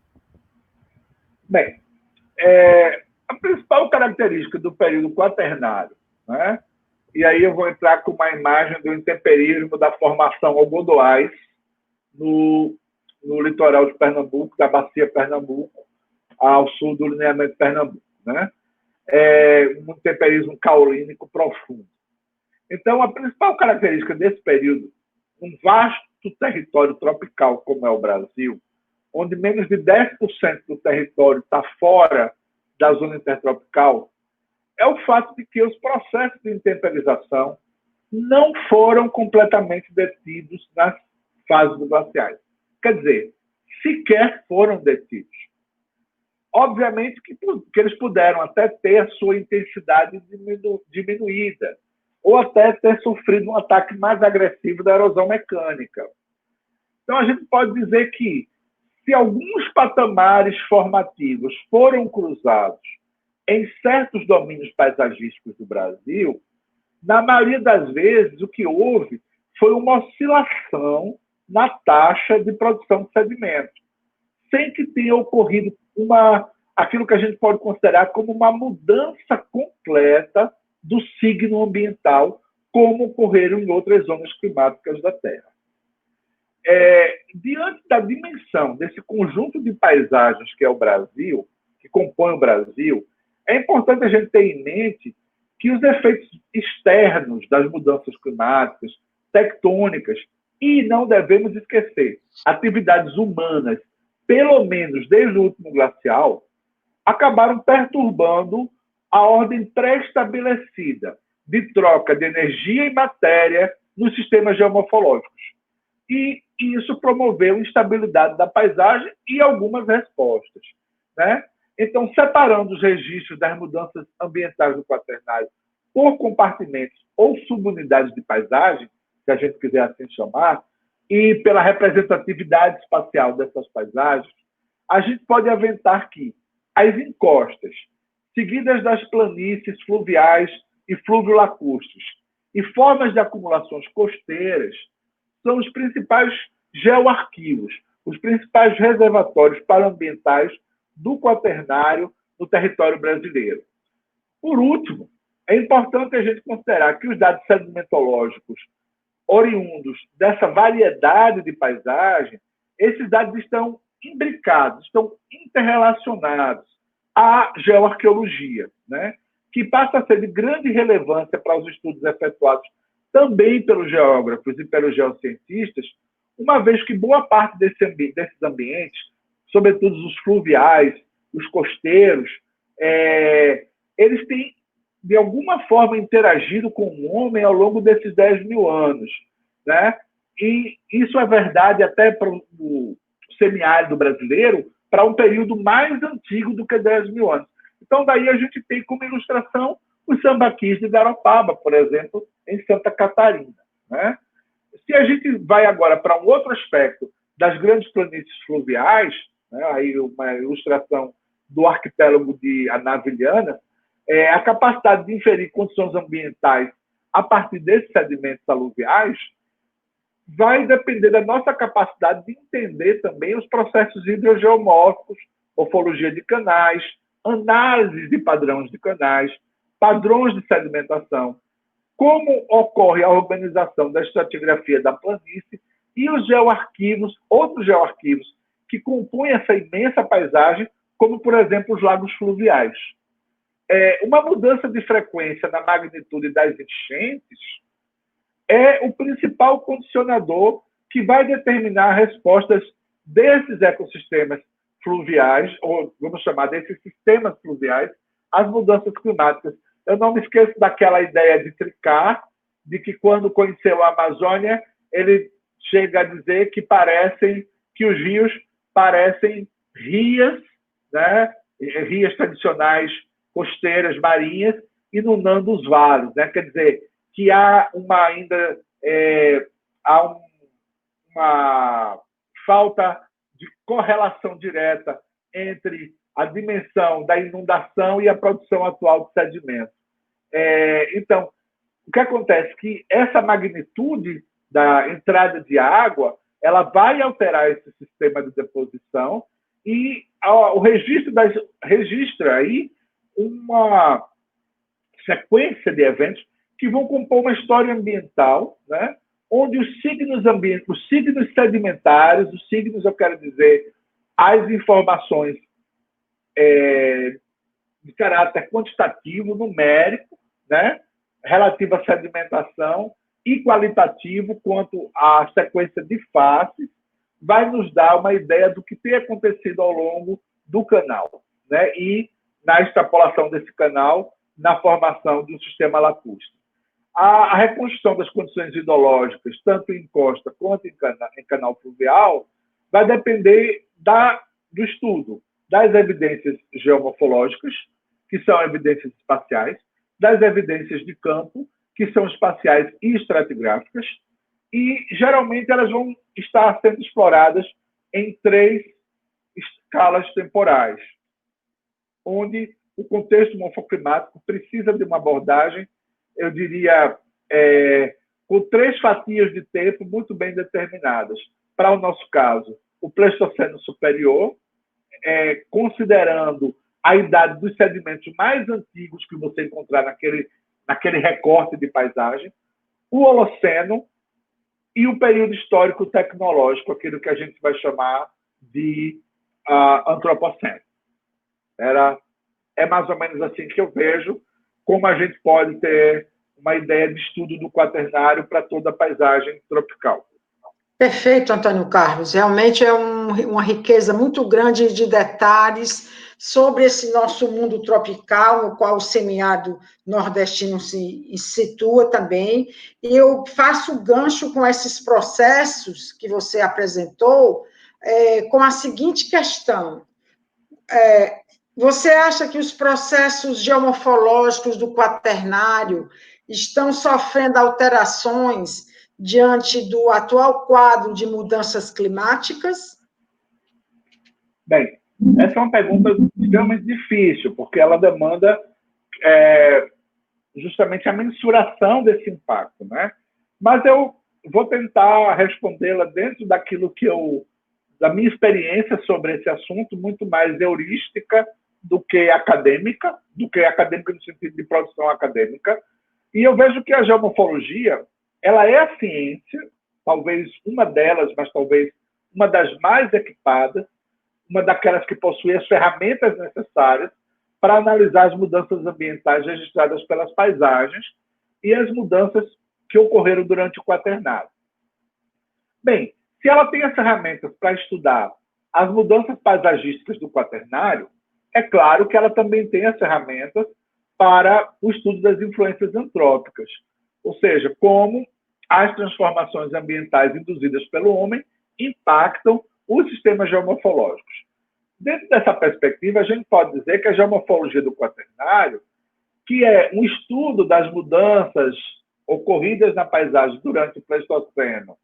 Bem, a principal característica do período quaternário, né? E aí eu vou entrar com uma imagem do intemperismo da formação Algodoais no litoral de Pernambuco, da bacia Pernambuco, ao sul do lineamento de Pernambuco, né? Um intemperismo caolínico profundo. Então, a principal característica desse período, um vasto território tropical como é o Brasil, onde menos de 10% do território está fora da zona intertropical, é o fato de que os processos de intemperização não foram completamente detidos nas fases glaciais. Quer dizer, sequer foram detidos. Obviamente que eles puderam até ter a sua intensidade diminuída, ou até ter sofrido um ataque mais agressivo da erosão mecânica. Então, a gente pode dizer que, se alguns patamares formativos foram cruzados em certos domínios paisagísticos do Brasil, na maioria das vezes, o que houve foi uma oscilação na taxa de produção de sedimento, sem que tenha ocorrido aquilo que a gente pode considerar como uma mudança completa do signo ambiental, como ocorreram em outras zonas climáticas da Terra. Diante da dimensão desse conjunto de paisagens que é o Brasil, que compõe o Brasil, é importante a gente ter em mente que os efeitos externos das mudanças climáticas, tectônicas, e não devemos esquecer, atividades humanas, pelo menos desde o último glacial, acabaram perturbando a ordem pré-estabelecida de troca de energia e matéria nos sistemas geomorfológicos. E isso promoveu instabilidade da paisagem e algumas respostas, né? Então, separando os registros das mudanças ambientais do Quaternário por compartimentos ou subunidades de paisagem, se a gente quiser assim chamar, e pela representatividade espacial dessas paisagens, a gente pode aventar que as encostas, seguidas das planícies fluviais e fluvio-lacustres, e formas de acumulações costeiras, são os principais geoarquivos, os principais reservatórios paraambientais do Quaternário no território brasileiro. Por último, é importante a gente considerar que os dados sedimentológicos oriundos dessa variedade de paisagem, esses dados estão imbricados, estão interrelacionados à geoarqueologia, né? Que passa a ser de grande relevância para os estudos efetuados também pelos geógrafos e pelos geocientistas, uma vez que boa parte desses ambientes, sobretudo os fluviais, os costeiros, eles têm, de alguma forma, interagido com o homem ao longo desses 10 mil anos, né? E isso é verdade até para o semiárido brasileiro, para um período mais antigo do que 10 mil anos. Então, daí a gente tem como ilustração os sambaquis de Garopaba, por exemplo, em Santa Catarina, né? Se a gente vai agora para um outro aspecto das grandes planícies fluviais, né, aí uma ilustração do arquipélago de Anavilhana, a capacidade de inferir condições ambientais a partir desses sedimentos aluviais vai depender da nossa capacidade de entender também os processos hidrogeomórficos, morfologia de canais, análise de padrões de canais, padrões de sedimentação, como ocorre a organização da estratigrafia da planície e os geoarquivos, outros geoarquivos que compõem essa imensa paisagem, como, por exemplo, os lagos fluviais. Uma mudança de frequência na magnitude das enchentes é o principal condicionador que vai determinar respostas desses ecossistemas fluviais, ou vamos chamar desses sistemas fluviais, às mudanças climáticas. Eu não me esqueço daquela ideia de Tricard, de que quando conheceu a Amazônia, ele chega a dizer que os rios parecem rias, né? Rias tradicionais costeiras, marinhas, inundando os vales, né? Quer dizer, que há uma falta de correlação direta entre a dimensão da inundação e a produção atual de sedimento. Então, o que acontece? Que essa magnitude da entrada de água, ela vai alterar esse sistema de deposição e o registro registra aí uma sequência de eventos que vão compor uma história ambiental, né? Onde os signos sedimentares, os signos, eu quero dizer, as informações de caráter quantitativo, numérico, né? Relativo à sedimentação e qualitativo quanto à sequência de faces, vai nos dar uma ideia do que tem acontecido ao longo do canal, né? E na extrapolação desse canal, na formação de um sistema lacustre. A reconstrução das condições hidrológicas, tanto em costa quanto em canal fluvial, vai depender do estudo das evidências geomorfológicas, que são evidências espaciais, das evidências de campo, que são espaciais e estratigráficas, e geralmente elas vão estar sendo exploradas em 3 escalas temporais, onde o contexto morfoclimático precisa de uma abordagem, eu diria, com 3 fatias de tempo muito bem determinadas. Para o nosso caso, o Pleistoceno superior, considerando a idade dos sedimentos mais antigos que você encontrar naquele recorte de paisagem, o Holoceno e o período histórico tecnológico, aquilo que a gente vai chamar de Antropoceno. É mais ou menos assim que eu vejo como a gente pode ter uma ideia de estudo do quaternário para toda a paisagem tropical. Perfeito, Antônio Carlos. Realmente é uma riqueza muito grande de detalhes sobre esse nosso mundo tropical, no qual o semiárido nordestino se situa também. E eu faço gancho com esses processos que você apresentou, com a seguinte questão. Você acha que os processos geomorfológicos do quaternário estão sofrendo alterações diante do atual quadro de mudanças climáticas? Bem, essa é uma pergunta extremamente difícil, porque ela demanda justamente a mensuração desse impacto, né? Mas eu vou tentar respondê-la dentro daquilo da minha experiência sobre esse assunto, muito mais heurística do que acadêmica no sentido de produção acadêmica. E eu vejo que a geomorfologia, ela é a ciência, talvez uma delas, mas talvez uma das mais equipadas, uma daquelas que possui as ferramentas necessárias para analisar as mudanças ambientais registradas pelas paisagens e as mudanças que ocorreram durante o quaternário. Bem, se ela tem as ferramentas para estudar as mudanças paisagísticas do quaternário, é claro que ela também tem as ferramentas para o estudo das influências antrópicas, ou seja, como as transformações ambientais induzidas pelo homem impactam os sistemas geomorfológicos. Dentro dessa perspectiva, a gente pode dizer que a geomorfologia do quaternário, que é um estudo das mudanças ocorridas na paisagem durante o Pleistoceno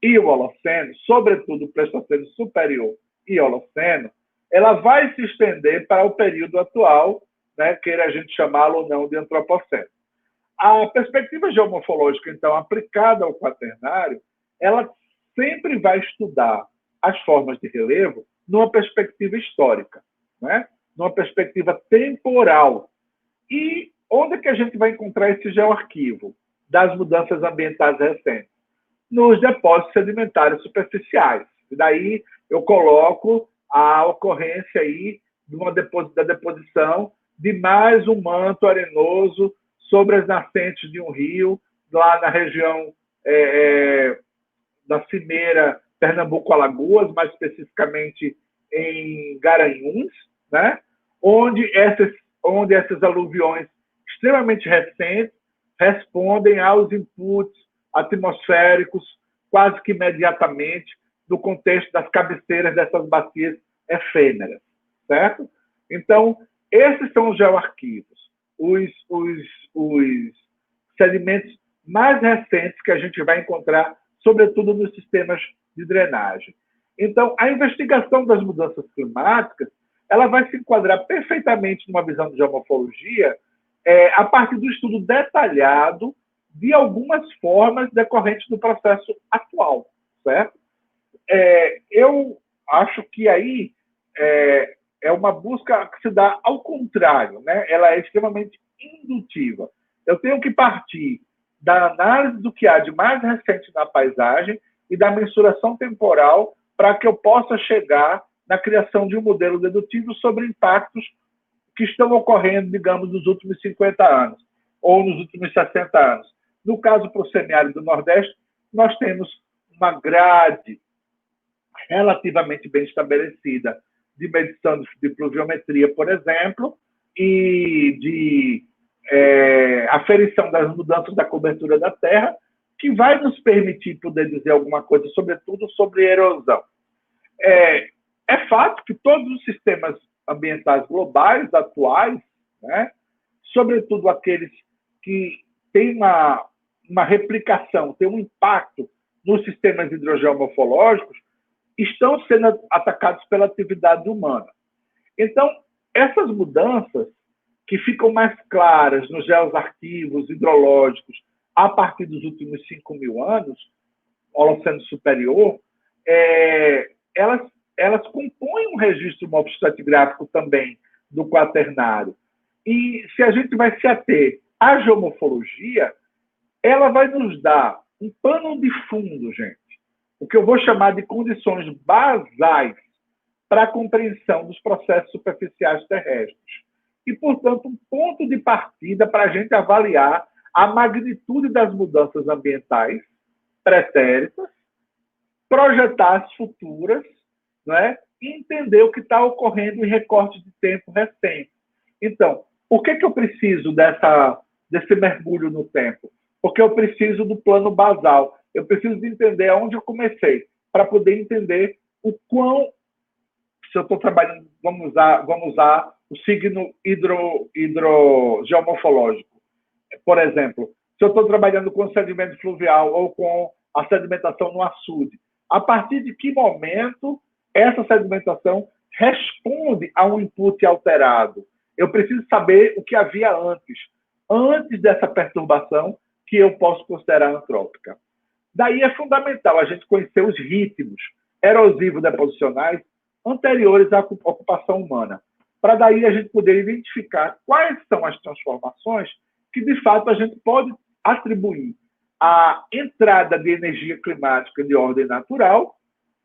e o Holoceno, sobretudo o Pleistoceno superior e o Holoceno, ela vai se estender para o período atual, né, queira a gente chamá-lo ou não de Antropoceno. A perspectiva geomorfológica, então, aplicada ao quaternário, ela sempre vai estudar as formas de relevo numa perspectiva histórica, né? Numa perspectiva temporal. E onde é que a gente vai encontrar esse geoarquivo das mudanças ambientais recentes? Nos depósitos sedimentares superficiais. E daí eu coloco a ocorrência aí da deposição de mais um manto arenoso sobre as nascentes de um rio, lá na região da Cimeira, Pernambuco-Alagoas, mais especificamente em Garanhuns, né? onde essas aluviões extremamente recentes respondem aos inputs atmosféricos quase que imediatamente no contexto das cabeceiras dessas bacias efêmeras, certo? Então, esses são os geoarquivos, os sedimentos mais recentes que a gente vai encontrar, sobretudo nos sistemas de drenagem. Então, a investigação das mudanças climáticas, ela vai se enquadrar perfeitamente numa visão de geomorfologia a partir do estudo detalhado de algumas formas decorrentes do processo atual, certo? Eu acho que aí é uma busca que se dá ao contrário, né? Ela é extremamente indutiva. Eu tenho que partir da análise do que há de mais recente na paisagem e da mensuração temporal para que eu possa chegar na criação de um modelo dedutivo sobre impactos que estão ocorrendo, digamos, nos últimos 50 anos ou nos últimos 60 anos. No caso para o semiárido do Nordeste, nós temos uma grade relativamente bem estabelecida de medição de pluviometria, por exemplo, e de aferição das mudanças da cobertura da terra, que vai nos permitir poder dizer alguma coisa, sobretudo sobre erosão. É fato que todos os sistemas ambientais globais atuais, né, sobretudo aqueles que têm uma replicação, têm um impacto nos sistemas hidrogeomorfológicos estão sendo atacados pela atividade humana. Então, essas mudanças que ficam mais claras nos geoarquivos hidrológicos a partir dos últimos 5.000 anos, Holoceno Superior, elas compõem um registro morfoestratigráfico também do Quaternário. E se a gente vai se ater à geomorfologia, ela vai nos dar um pano de fundo, gente, o que eu vou chamar de condições basais para a compreensão dos processos superficiais terrestres. E, portanto, um ponto de partida para a gente avaliar a magnitude das mudanças ambientais pretéritas, projetar as futuras, né, e entender o que está ocorrendo em recortes de tempo recentes. Então, por que eu preciso desse mergulho no tempo? Porque eu preciso do plano basal. Eu preciso de entender aonde eu comecei, para poder entender o quão... Se eu estou trabalhando, vamos usar o signo hidrogeomorfológico. Por exemplo, se eu estou trabalhando com sedimento fluvial ou com a sedimentação no açude, a partir de que momento essa sedimentação responde a um input alterado? Eu preciso saber o que havia antes dessa perturbação que eu posso considerar antrópica. Daí é fundamental a gente conhecer os ritmos erosivo-deposicionais anteriores à ocupação humana, para daí a gente poder identificar quais são as transformações que, de fato, a gente pode atribuir à entrada de energia climática de ordem natural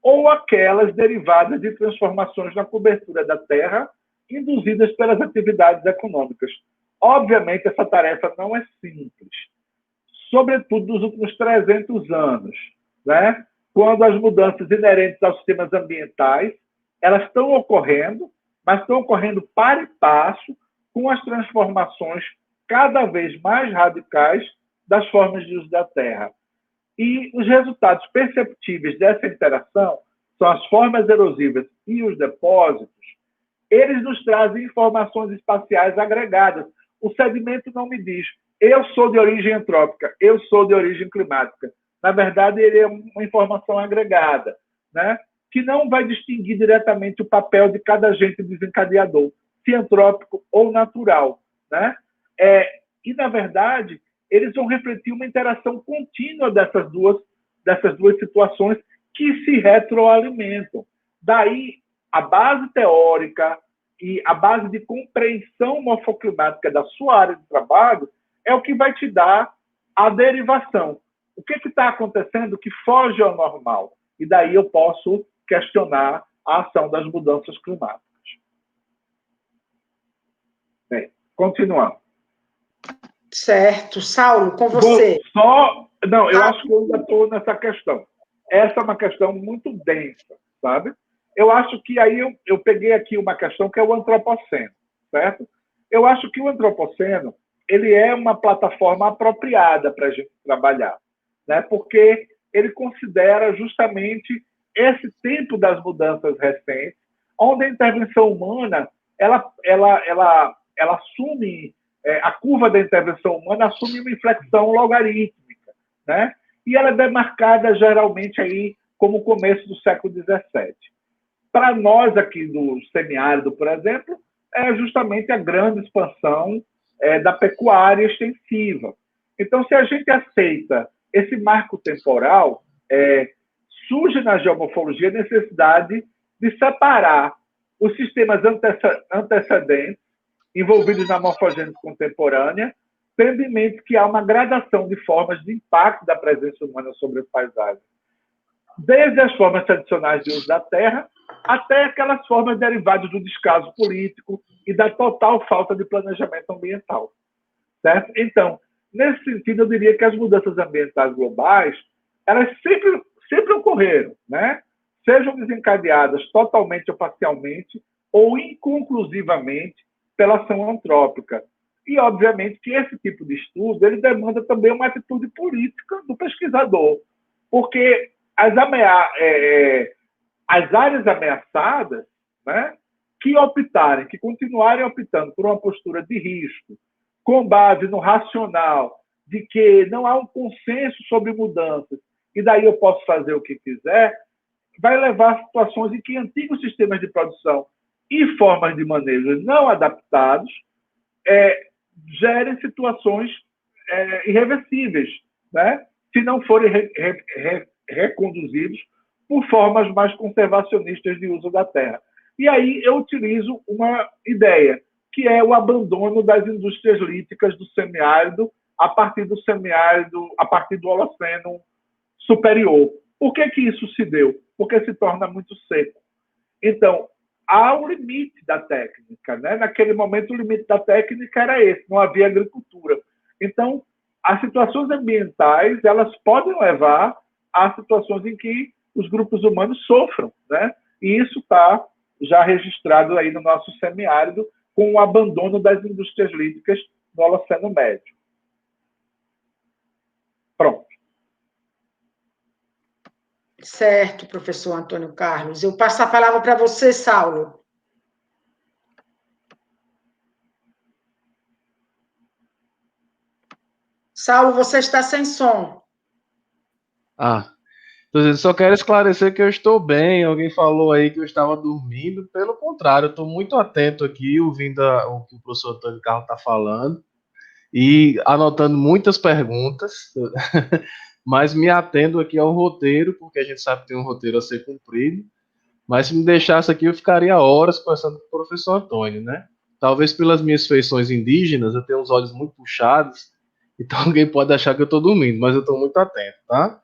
ou aquelas derivadas de transformações na cobertura da Terra induzidas pelas atividades econômicas. Obviamente, essa tarefa não é simples, sobretudo nos últimos 300 anos, né? Quando as mudanças inerentes aos sistemas ambientais elas estão ocorrendo, mas estão ocorrendo par e passo com as transformações cada vez mais radicais das formas de uso da Terra. E os resultados perceptíveis dessa interação são as formas erosivas e os depósitos. Eles nos trazem informações espaciais agregadas. O sedimento não me diz, eu sou de origem antrópica, eu sou de origem climática. Na verdade, ele é uma informação agregada, né? Que não vai distinguir diretamente o papel de cada agente desencadeador, se antrópico ou natural, né? E, na verdade, eles vão refletir uma interação contínua dessas duas situações que se retroalimentam. Daí, a base teórica e a base de compreensão morfoclimática da sua área de trabalho é o que vai te dar a derivação. O que está acontecendo que foge ao normal? E daí eu posso questionar a ação das mudanças climáticas. Bem, continuando. Certo. Saulo, com você. Eu acho que eu ainda estou nessa questão. Essa é uma questão muito densa, sabe? Eu acho que aí eu peguei aqui uma questão que é o antropoceno, certo? Eu acho que o antropoceno ele é uma plataforma apropriada para a gente trabalhar, né? Porque ele considera justamente esse tempo das mudanças recentes, onde a intervenção humana ela assume, a curva da intervenção humana assume uma inflexão logarítmica, né? E ela é demarcada geralmente aí como o começo do século XVII. Para nós aqui do semiárido, por exemplo, é justamente a grande expansão da pecuária extensiva. Então, se a gente aceita esse marco temporal, surge na geomorfologia a necessidade de separar os sistemas antecedentes envolvidos na morfogênese contemporânea, tendo em mente que há uma gradação de formas de impacto da presença humana sobre as paisagens. Desde as formas tradicionais de uso da terra até aquelas formas derivadas do descaso político e da total falta de planejamento ambiental. Certo? Então, nesse sentido, eu diria que as mudanças ambientais globais, elas sempre ocorreram, né? Sejam desencadeadas totalmente ou parcialmente ou inconclusivamente pela ação antrópica. E, obviamente, que esse tipo de estudo ele demanda também uma atitude política do pesquisador, porque as áreas ameaçadas, né, que continuarem optando por uma postura de risco, com base no racional de que não há um consenso sobre mudanças e daí eu posso fazer o que quiser, vai levar a situações em que antigos sistemas de produção e formas de manejo não adaptados gerem situações irreversíveis, né? Se não forem reconduzidos por formas mais conservacionistas de uso da terra. E aí eu utilizo uma ideia, que é o abandono das indústrias líticas do semiárido a partir do semiárido, a partir do Holoceno superior. Por que isso se deu? Porque se torna muito seco. Então, há um limite da técnica, né? Naquele momento, o limite da técnica era esse, não havia agricultura. Então, as situações ambientais, elas podem levar a situações em que os grupos humanos sofram, né? E isso está já registrado aí no nosso semiárido, com o abandono das indústrias líticas no Holoceno Médio. Pronto. Certo, professor Antônio Carlos. Eu passo a palavra para você, Saulo. Saulo, você está sem som. Só quero esclarecer que eu estou bem. Alguém falou aí que eu estava dormindo. Pelo contrário, eu estou muito atento aqui, ouvindo o que o professor Antônio Carlos está falando e anotando muitas perguntas, mas me atendo aqui ao roteiro, porque a gente sabe que tem um roteiro a ser cumprido. Mas se me deixasse aqui, eu ficaria horas conversando com o professor Antônio, né? Talvez pelas minhas feições indígenas, eu tenho os olhos muito puxados, então alguém pode achar que eu estou dormindo, mas eu estou muito atento, tá?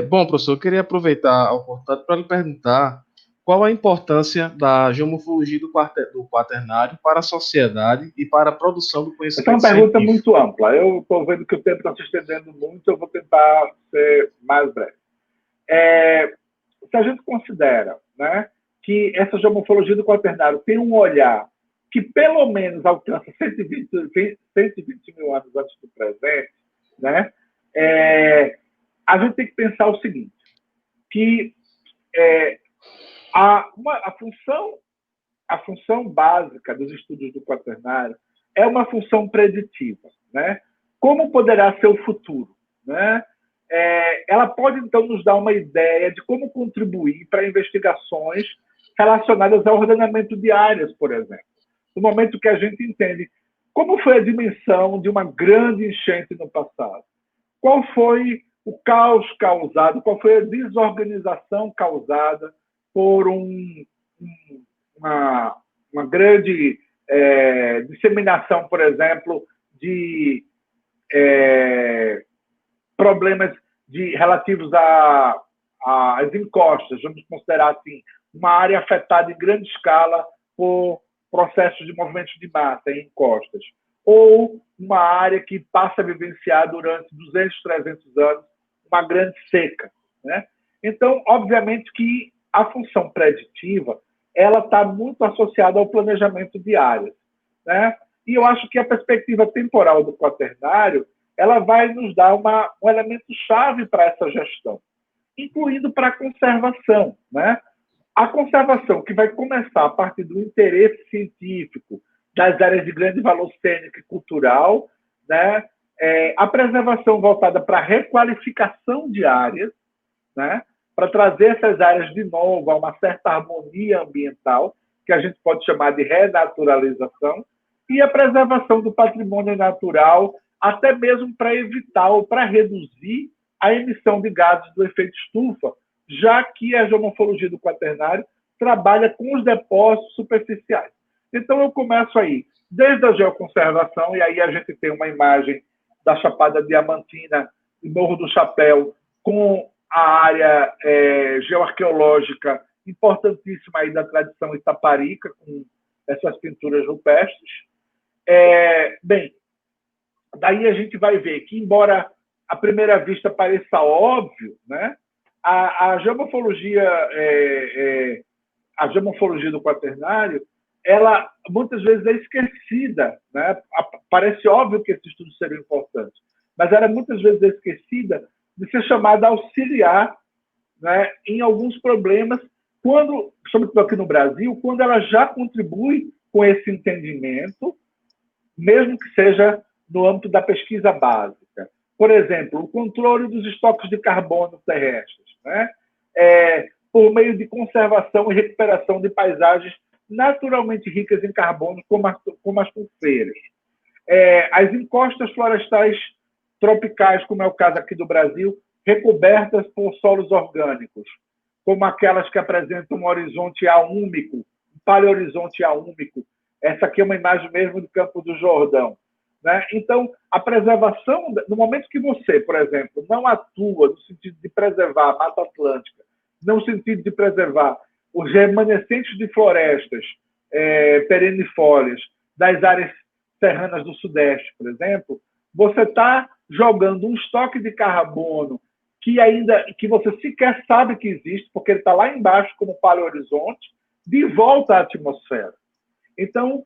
Bom, professor, eu queria aproveitar a oportunidade para lhe perguntar qual a importância da geomorfologia do quaternário para a sociedade e para a produção do conhecimento científico. Essa é uma pergunta científico. muito ampla. Eu estou vendo que o tempo está se estendendo muito, eu vou tentar ser mais breve. Se a gente considera, né, que essa geomorfologia do quaternário tem um olhar que pelo menos alcança 120 mil anos antes do presente, né, a gente tem que pensar o seguinte, que a função básica dos estudos do quaternário é uma função preditiva, né? Como poderá ser o futuro, né? Ela pode, então, nos dar uma ideia de como contribuir para investigações relacionadas ao ordenamento de áreas, por exemplo. No momento que a gente entende como foi a dimensão de uma grande enchente no passado, qual foi o caos causado, qual foi a desorganização causada por uma grande disseminação, por exemplo, de problemas relativos às encostas, vamos considerar assim, uma área afetada em grande escala por processos de movimentos de massa em encostas, ou uma área que passa a vivenciar durante 200, 300 anos uma grande seca, né? Então, obviamente que a função preditiva ela está muito associada ao planejamento de áreas, né? E eu acho que a perspectiva temporal do quaternário ela vai nos dar um elemento chave para essa gestão, incluindo para a conservação, né? A conservação que vai começar a partir do interesse científico das áreas de grande valor cênico e cultural, né? A preservação voltada para a requalificação de áreas, né? Para trazer essas áreas de novo a uma certa harmonia ambiental, que a gente pode chamar de renaturalização, e a preservação do patrimônio natural, até mesmo para evitar ou para reduzir a emissão de gases do efeito estufa, já que a geomorfologia do quaternário trabalha com os depósitos superficiais. Então, eu começo aí, desde a geoconservação, e aí a gente tem uma imagem da Chapada Diamantina e Morro do Chapéu, com a área geoarqueológica importantíssima aí da tradição itaparica, com essas pinturas rupestres. Bem, daí a gente vai ver que, embora à primeira vista pareça óbvio, né, a geomorfologia do quaternário, ela muitas vezes é esquecida, né? Parece óbvio que esses estudos seriam importantes, mas ela muitas vezes é esquecida de ser chamada a auxiliar, né, em alguns problemas, sobretudo aqui no Brasil, quando ela já contribui com esse entendimento, mesmo que seja no âmbito da pesquisa básica. por exemplo, o controle dos estoques de carbono terrestres, né? Por meio de conservação e recuperação de paisagens naturalmente ricas em carbono, como as tufeiras. As encostas florestais tropicais, como é o caso aqui do Brasil, recobertas por solos orgânicos, como aquelas que apresentam um horizonte A úmico, um paleohorizonte A úmico. Essa aqui é uma imagem mesmo do Campo do Jordão, né? Então, a preservação, no momento que você, por exemplo, não atua no sentido de preservar a Mata Atlântica, no sentido de preservar os remanescentes de florestas perennifólias das áreas serranas do Sudeste, por exemplo, você está jogando um estoque de carbono que você sequer sabe que existe, porque ele está lá embaixo como paleohorizonte, de volta à atmosfera. Então,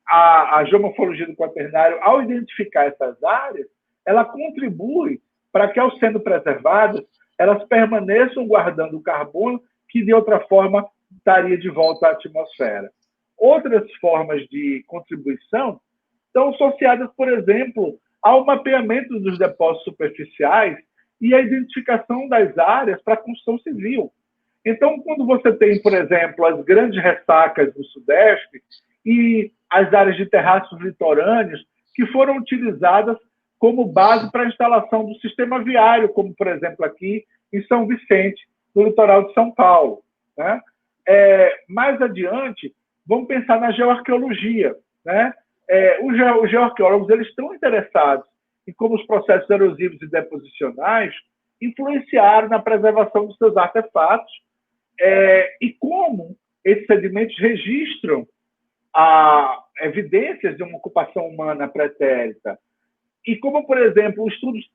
a geomorfologia do quaternário, ao identificar essas áreas, ela contribui para que, ao sendo preservadas, elas permaneçam guardando o carbono que, de outra forma, estaria de volta à atmosfera. Outras formas de contribuição estão associadas, por exemplo, ao mapeamento dos depósitos superficiais e à identificação das áreas para a construção civil. Então, quando você tem, por exemplo, as grandes ressacas do Sudeste e as áreas de terraços litorâneos que foram utilizadas como base para a instalação do sistema viário, como, por exemplo, aqui em São Vicente, no litoral de São Paulo, né? Mais adiante, vamos pensar na geoarqueologia, né? Os geoarqueólogos eles estão interessados em como os processos erosivos e deposicionais influenciaram na preservação dos seus artefatos e como esses sedimentos registram evidências de uma ocupação humana pretérita. E como, por exemplo,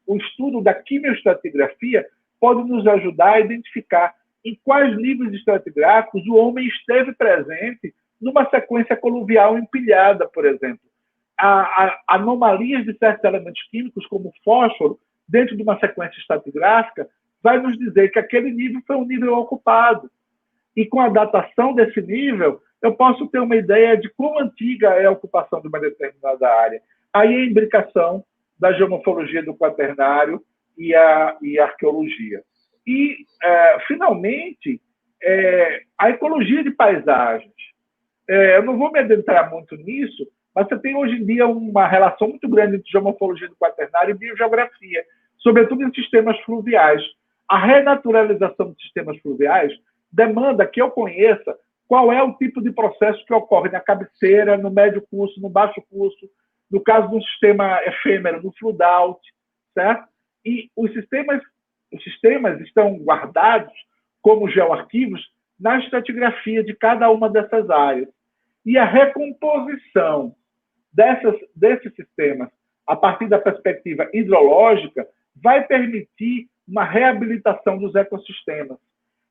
o estudo da quimioestratigrafia pode nos ajudar a identificar em quais níveis estratigráficos o homem esteve presente numa sequência coluvial empilhada, por exemplo. Anomalias de certos elementos químicos, como fósforo, dentro de uma sequência estratigráfica, vai nos dizer que aquele nível foi um nível ocupado. E com a datação desse nível, eu posso ter uma ideia de quão antiga é a ocupação de uma determinada área. Aí a imbricação da geomorfologia do quaternário e a arqueologia. E, finalmente, a ecologia de paisagens. Eu não vou me adentrar muito nisso, mas você tem hoje em dia uma relação muito grande entre geomorfologia do quaternário e biogeografia, sobretudo em sistemas fluviais. A renaturalização de sistemas fluviais demanda que eu conheça qual é o tipo de processo que ocorre na cabeceira, no médio curso, no baixo curso, no caso de um sistema efêmero, no flood-out, certo? E os sistemas estão guardados como geoarquivos na estratigrafia de cada uma dessas áreas. E a recomposição desses sistemas, a partir da perspectiva hidrológica, vai permitir uma reabilitação dos ecossistemas.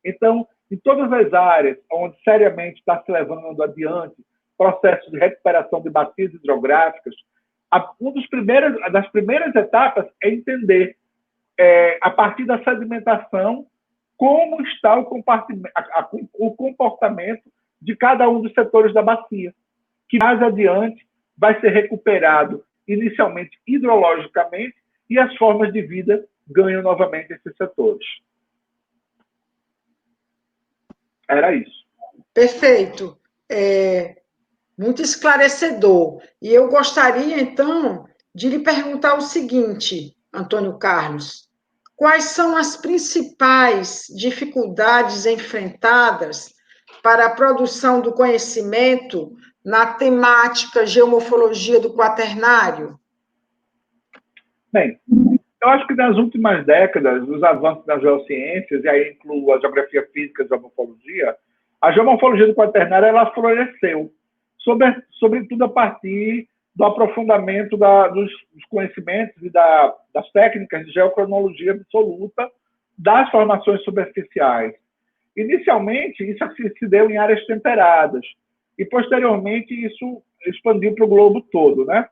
Então, em todas as áreas onde seriamente está se levando adiante processos de recuperação de bacias hidrográficas, uma das primeiras etapas é entender, a partir da sedimentação, como está o comportamento de cada um dos setores da bacia, que mais adiante vai ser recuperado inicialmente hidrologicamente e as formas de vida ganham novamente esses setores. Era isso. Perfeito. Muito esclarecedor. E eu gostaria, então, de lhe perguntar o seguinte, Antônio Carlos: quais são as principais dificuldades enfrentadas para a produção do conhecimento na temática geomorfologia do quaternário? Bem, eu acho que nas últimas décadas, os avanços das geociências, e aí incluo a geografia física e a geomorfologia do quaternário ela floresceu, sobretudo a partir do aprofundamento dos conhecimentos e das técnicas de geocronologia absoluta das formações superficiais. Inicialmente, isso se deu em áreas temperadas, e posteriormente isso expandiu para o globo todo, né?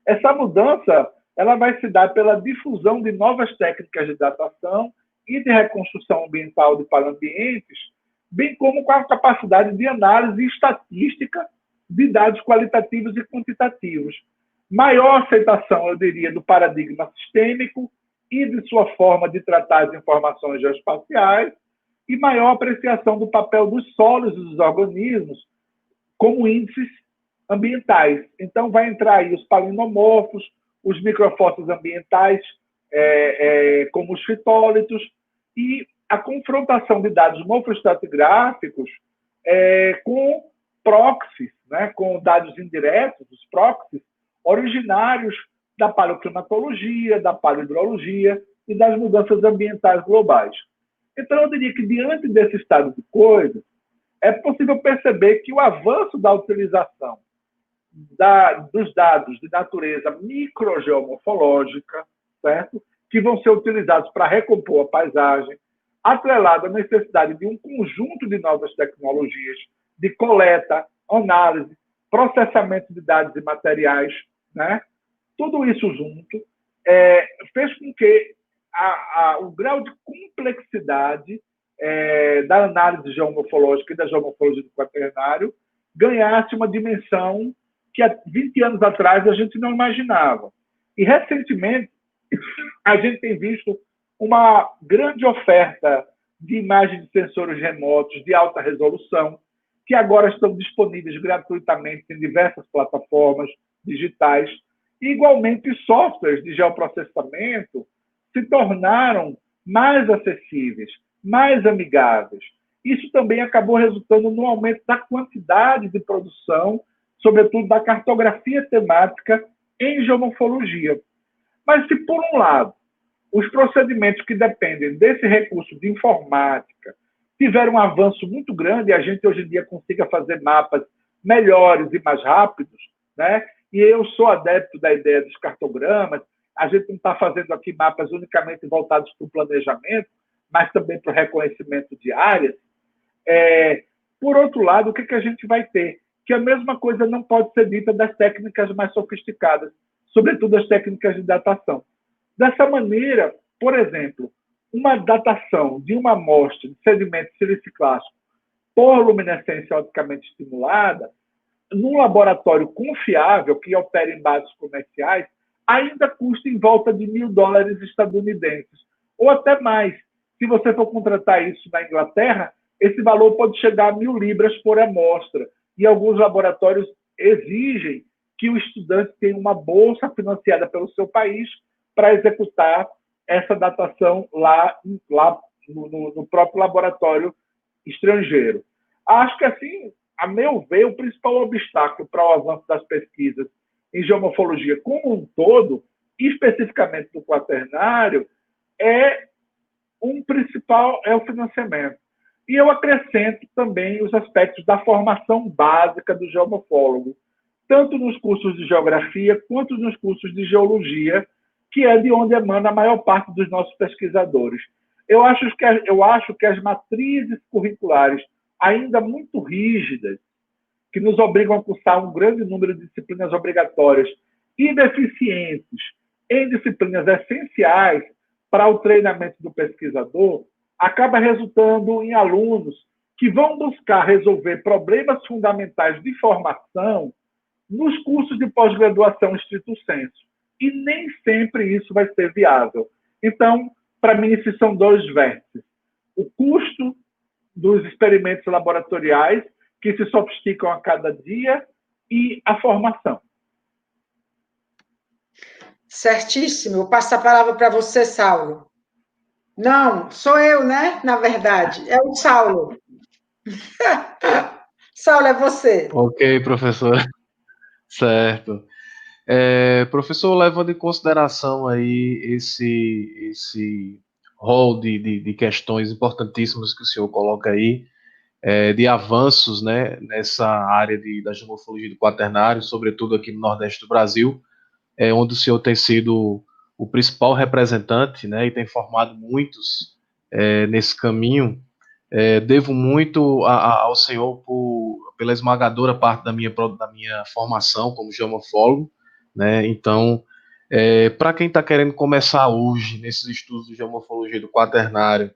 Essa mudança ela vai se dar pela difusão de novas técnicas de datação e de reconstrução ambiental de paleoambientes, bem como com a capacidade de análise estatística de dados qualitativos e quantitativos. Maior aceitação, eu diria, do paradigma sistêmico e de sua forma de tratar as informações geoespaciais, e maior apreciação do papel dos solos e dos organismos como índices ambientais. Então, vai entrar aí os palinomorfos, os microfósseis ambientais, como os fitólitos, e a confrontação de dados morfoestratigráficos com proxies, né, com dados indiretos, os proxies, originários da paleoclimatologia, da paleohidrologia e das mudanças ambientais globais. Então, eu diria que, diante desse estado de coisas, é possível perceber que o avanço da utilização dos dados de natureza microgeomorfológica, certo? Que vão ser utilizados para recompor a paisagem, atrelado à necessidade de um conjunto de novas tecnologias de coleta, análise, processamento de dados e materiais, né? Tudo isso junto fez com que o grau de complexidade da análise geomorfológica e da geomorfologia do quaternário ganhasse uma dimensão que há 20 anos atrás a gente não imaginava. E, recentemente, a gente tem visto uma grande oferta de imagens de sensores remotos de alta resolução, que agora estão disponíveis gratuitamente em diversas plataformas digitais. E, igualmente, softwares de geoprocessamento se tornaram mais acessíveis, mais amigáveis. Isso também acabou resultando no aumento da quantidade de produção, sobretudo da cartografia temática em geomorfologia. Mas se, por um lado, os procedimentos que dependem desse recurso de informática tiveram um avanço muito grande e a gente hoje em dia consiga fazer mapas melhores e mais rápidos, né? E eu sou adepto da ideia dos cartogramas. A gente não está fazendo aqui mapas unicamente voltados para o planejamento, mas também para o reconhecimento de áreas. Por outro lado, o que a gente vai ter? Que a mesma coisa não pode ser dita das técnicas mais sofisticadas, sobretudo as técnicas de datação. Dessa maneira, por exemplo, uma datação de uma amostra de sedimento siliciclástico por luminescência oticamente estimulada, num laboratório confiável, que opera em bases comerciais, ainda custa em volta de $1.000 estadunidenses, ou até mais. Se você for contratar isso na Inglaterra, esse valor pode chegar a 1.000 libras por amostra. E alguns laboratórios exigem que o estudante tenha uma bolsa financiada pelo seu país para executar essa datação lá no próprio laboratório estrangeiro. Acho que, assim, a meu ver, o principal obstáculo para o avanço das pesquisas em geomorfologia como um todo, especificamente no quaternário, o financiamento. E eu acrescento também os aspectos da formação básica do geomorfólogo, tanto nos cursos de geografia quanto nos cursos de geologia, que é de onde emana a maior parte dos nossos pesquisadores. Eu acho que as matrizes curriculares ainda muito rígidas, que nos obrigam a cursar um grande número de disciplinas obrigatórias e deficientes em disciplinas essenciais para o treinamento do pesquisador, acaba resultando em alunos que vão buscar resolver problemas fundamentais de formação nos cursos de pós-graduação estrito sensu. E nem sempre isso vai ser viável. Então, para mim, esses são dois vértices. O custo dos experimentos laboratoriais, que se sofisticam a cada dia, e a formação. Certíssimo. Eu passo a palavra para você, Saulo. Não, sou eu, né? Na verdade, é o Saulo. Saulo, é você. Ok, professor. Certo. Professor, levando em consideração aí esse rol de questões importantíssimas que o senhor coloca aí, de avanços, né, nessa área da geomorfologia do quaternário, sobretudo aqui no Nordeste do Brasil, onde o senhor tem sido o principal representante, né, e tem formado muitos nesse caminho. Devo muito ao senhor pela esmagadora parte da minha formação como geomorfólogo, né? Então, para quem está querendo começar hoje nesses estudos de geomorfologia do quaternário,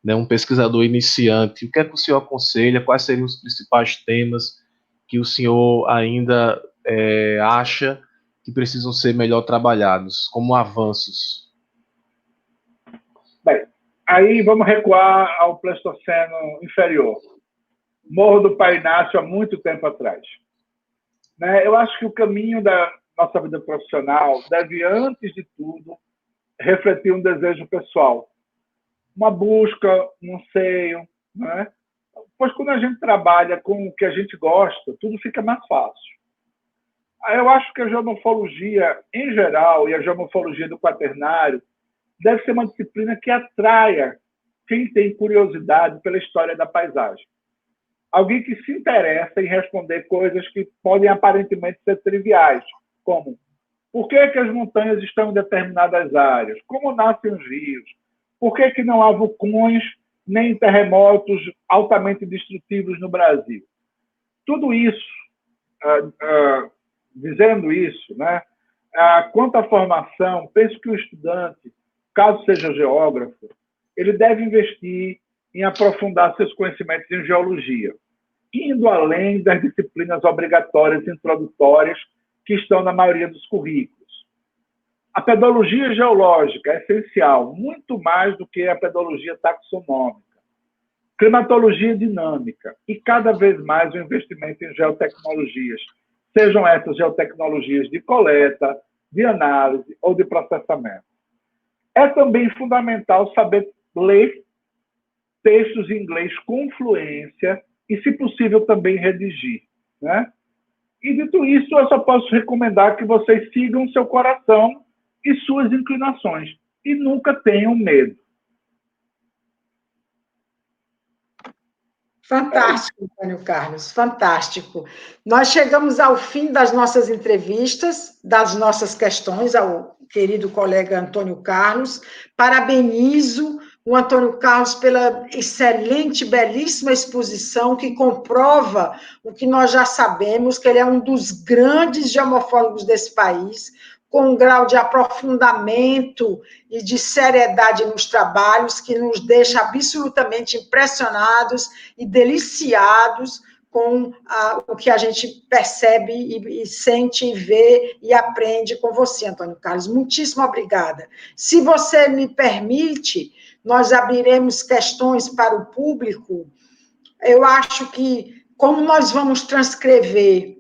né, um pesquisador iniciante, o que é que o senhor aconselha? Quais seriam os principais temas que o senhor ainda acha que precisam ser melhor trabalhados, como avanços? Bem, aí vamos recuar ao Pleistoceno inferior. Morro do Painácio há muito tempo atrás. Né? Eu acho que o caminho da nossa vida profissional deve, antes de tudo, refletir um desejo pessoal. Uma busca, um anseio, né? Pois quando a gente trabalha com o que a gente gosta, tudo fica mais fácil. Eu acho que a geomorfologia, em geral, e a geomorfologia do quaternário, deve ser uma disciplina que atraia quem tem curiosidade pela história da paisagem. Alguém que se interessa em responder coisas que podem aparentemente ser triviais, como por que as montanhas estão em determinadas áreas? Como nascem os rios? Por que não há vulcões nem terremotos altamente destrutivos no Brasil? Tudo isso, dizendo isso, né, quanto à formação, penso que o estudante, caso seja geógrafo, ele deve investir em aprofundar seus conhecimentos em geologia, indo além das disciplinas obrigatórias introdutórias que estão na maioria dos currículos. A pedologia geológica é essencial, muito mais do que a pedologia taxonômica. Climatologia dinâmica e, cada vez mais, o investimento em geotecnologias, sejam essas geotecnologias de coleta, de análise ou de processamento. É também fundamental saber ler textos em inglês com fluência e, se possível, também redigir, né? E, dito isso, eu só posso recomendar que vocês sigam seu coração e suas inclinações e nunca tenham medo. Fantástico, Antônio Carlos, fantástico. Nós chegamos ao fim das nossas entrevistas, das nossas questões ao querido colega Antônio Carlos. Parabenizo o Antônio Carlos pela excelente, belíssima exposição que comprova o que nós já sabemos, que ele é um dos grandes geomorfólogos desse país, com um grau de aprofundamento e de seriedade nos trabalhos que nos deixa absolutamente impressionados e deliciados com o que a gente percebe e sente e vê e aprende com você, Antônio Carlos. Muitíssimo obrigada. Se você me permite, nós abriremos questões para o público. Eu acho que, como nós vamos transcrever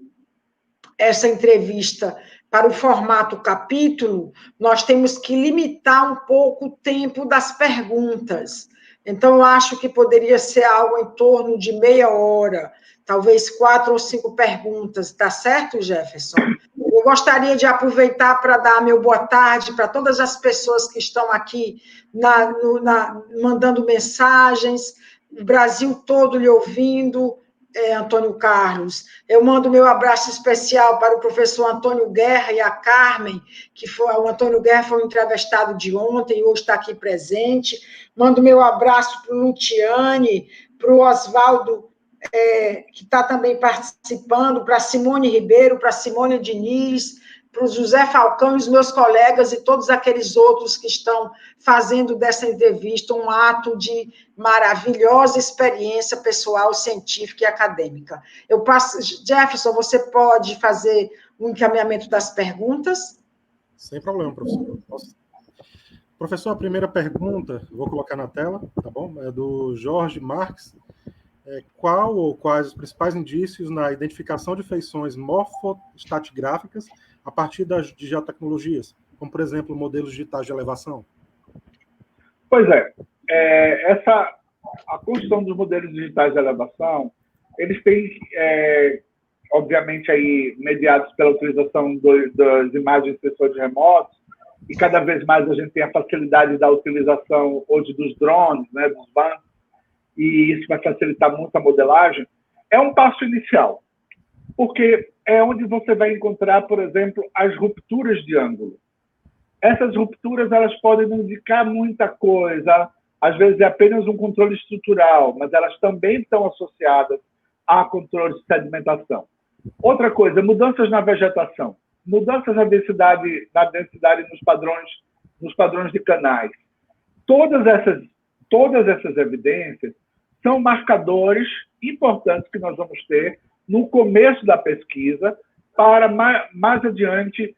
essa entrevista para o formato capítulo, nós temos que limitar um pouco o tempo das perguntas. Então, eu acho que poderia ser algo em torno de meia hora, talvez 4 ou 5 perguntas, tá certo, Jefferson? Eu gostaria de aproveitar para dar meu boa tarde para todas as pessoas que estão aqui mandando mensagens, o Brasil todo lhe ouvindo, Antônio Carlos. Eu mando meu abraço especial para o professor Antônio Guerra e a Carmen, o Antônio Guerra foi um entrevistado de ontem e hoje está aqui presente. Mando meu abraço para o Lutiane, para o Oswaldo, que está também participando, para a Simone Ribeiro, para a Simone Diniz, para o José Falcão e os meus colegas e todos aqueles outros que estão fazendo dessa entrevista um ato de maravilhosa experiência pessoal, científica e acadêmica. Eu passo, Jefferson, você pode fazer um encaminhamento das perguntas? Sem problema, professor. Professor, a primeira pergunta, vou colocar na tela, tá bom? É do Jorge Marques. Qual ou quais os principais indícios na identificação de feições morfoestratigráficas a partir de geotecnologias, como, por exemplo, modelos digitais de elevação? Pois a construção dos modelos digitais de elevação, eles têm, obviamente, aí, mediados pela utilização das imagens de sensores remotos, e cada vez mais a gente tem a facilidade da utilização hoje dos drones, né, dos bancos, e isso vai facilitar muito a modelagem. É um passo inicial, porque é onde você vai encontrar, por exemplo, as rupturas de ângulo. Essas rupturas, elas podem não indicar muita coisa, às vezes é apenas um controle estrutural, mas elas também estão associadas a controle de sedimentação. Outra coisa, mudanças na vegetação, mudanças na densidade nos padrões de canais. Todas essas evidências são marcadores importantes que nós vamos ter no começo da pesquisa para mais adiante,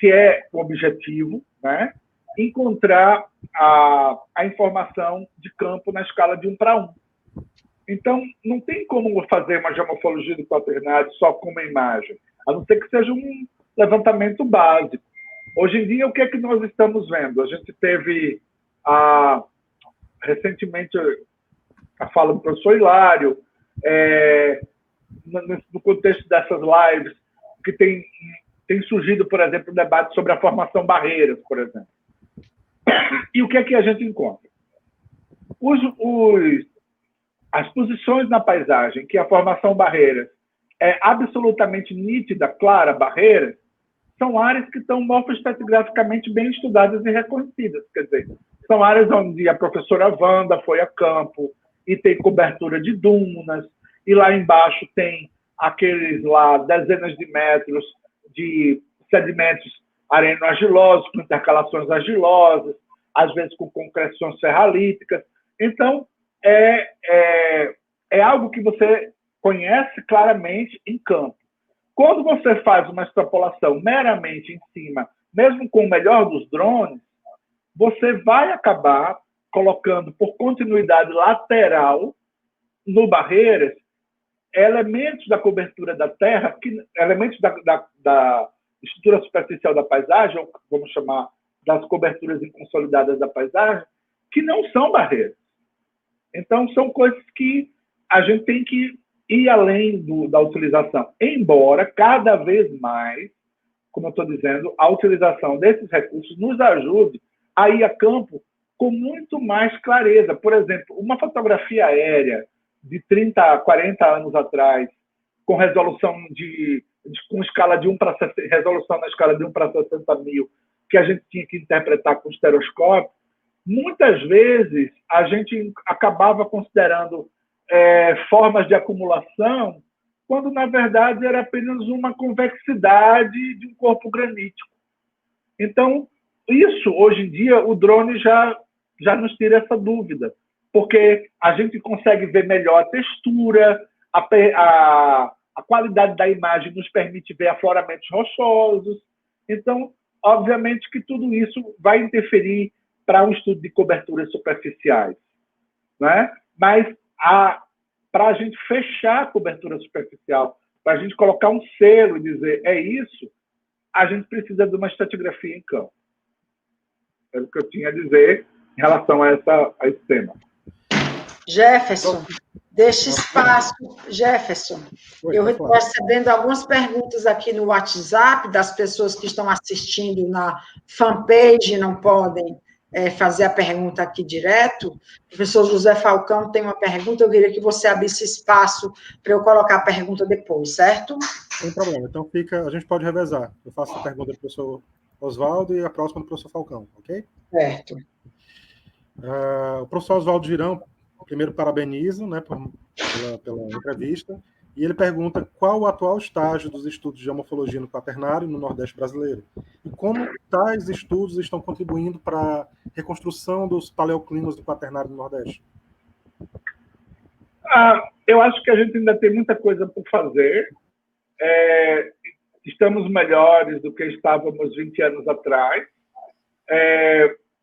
se é o objetivo, né, encontrar a informação de campo na escala de 1 para 1. Então, não tem como fazer uma geomorfologia do quaternário só com uma imagem, a não ser que seja um levantamento básico. Hoje em dia, o que é que nós estamos vendo? A gente teve recentemente a fala do professor Hilário, no contexto dessas lives, que tem surgido, por exemplo, um debate sobre a formação barreiras, por exemplo. E o que é que a gente encontra? As posições na paisagem, que a formação barreiras é absolutamente nítida, clara, barreiras, são áreas que estão morfoestratigraficamente bem estudadas e reconhecidas. Quer dizer, são áreas onde a professora Wanda foi a campo e tem cobertura de dunas, e lá embaixo tem aqueles lá dezenas de metros de sedimentos areno-argilosos, com intercalações argilosas, às vezes com concreções serralíticas. Então, é algo que você conhece claramente em campo. Quando você faz uma extrapolação meramente em cima, mesmo com o melhor dos drones, você vai acabar colocando por continuidade lateral no barreiras elementos da cobertura da terra, elementos da estrutura superficial da paisagem, ou vamos chamar das coberturas inconsolidadas da paisagem, que não são barreiras. Então, são coisas que a gente tem que ir além da utilização. Embora, cada vez mais, como eu estou dizendo, a utilização desses recursos nos ajude a ir a campo com muito mais clareza. Por exemplo, uma fotografia aérea de 30 a 40 anos atrás, com resolução com escala de 1 para resolução na escala de 1 para 60 mil, que a gente tinha que interpretar com estereoscópio, muitas vezes a gente acabava considerando formas de acumulação, quando, na verdade, era apenas uma convexidade de um corpo granítico. Então, isso, hoje em dia, o drone já nos tira essa dúvida, porque a gente consegue ver melhor a textura, a qualidade da imagem nos permite ver afloramentos rochosos. Então, obviamente que tudo isso vai interferir para um estudo de coberturas superficiais, né? Mas para a gente fechar a cobertura superficial, para a gente colocar um selo e dizer é isso, a gente precisa de uma estratigrafia em campo. É o que eu tinha a dizer em relação a esse tema. Jefferson, deixa espaço. Jefferson, eu estou recebendo algumas perguntas aqui no WhatsApp das pessoas que estão assistindo na fanpage e não podem fazer a pergunta aqui direto. O professor José Falcão tem uma pergunta, eu queria que você abrisse espaço para eu colocar a pergunta depois, certo? Sem problema. Então, a gente pode revezar. Eu faço a pergunta do professor Oswaldo e a próxima do professor Falcão, ok? Certo. O professor Oswaldo Girão, primeiro, parabenizo, né, pela entrevista, e ele pergunta qual o atual estágio dos estudos de geomorfologia no quaternário no Nordeste brasileiro e como tais estudos estão contribuindo para a reconstrução dos paleoclimas do quaternário do Nordeste. Eu acho que a gente ainda tem muita coisa por fazer. Estamos melhores do que estávamos 20 anos atrás.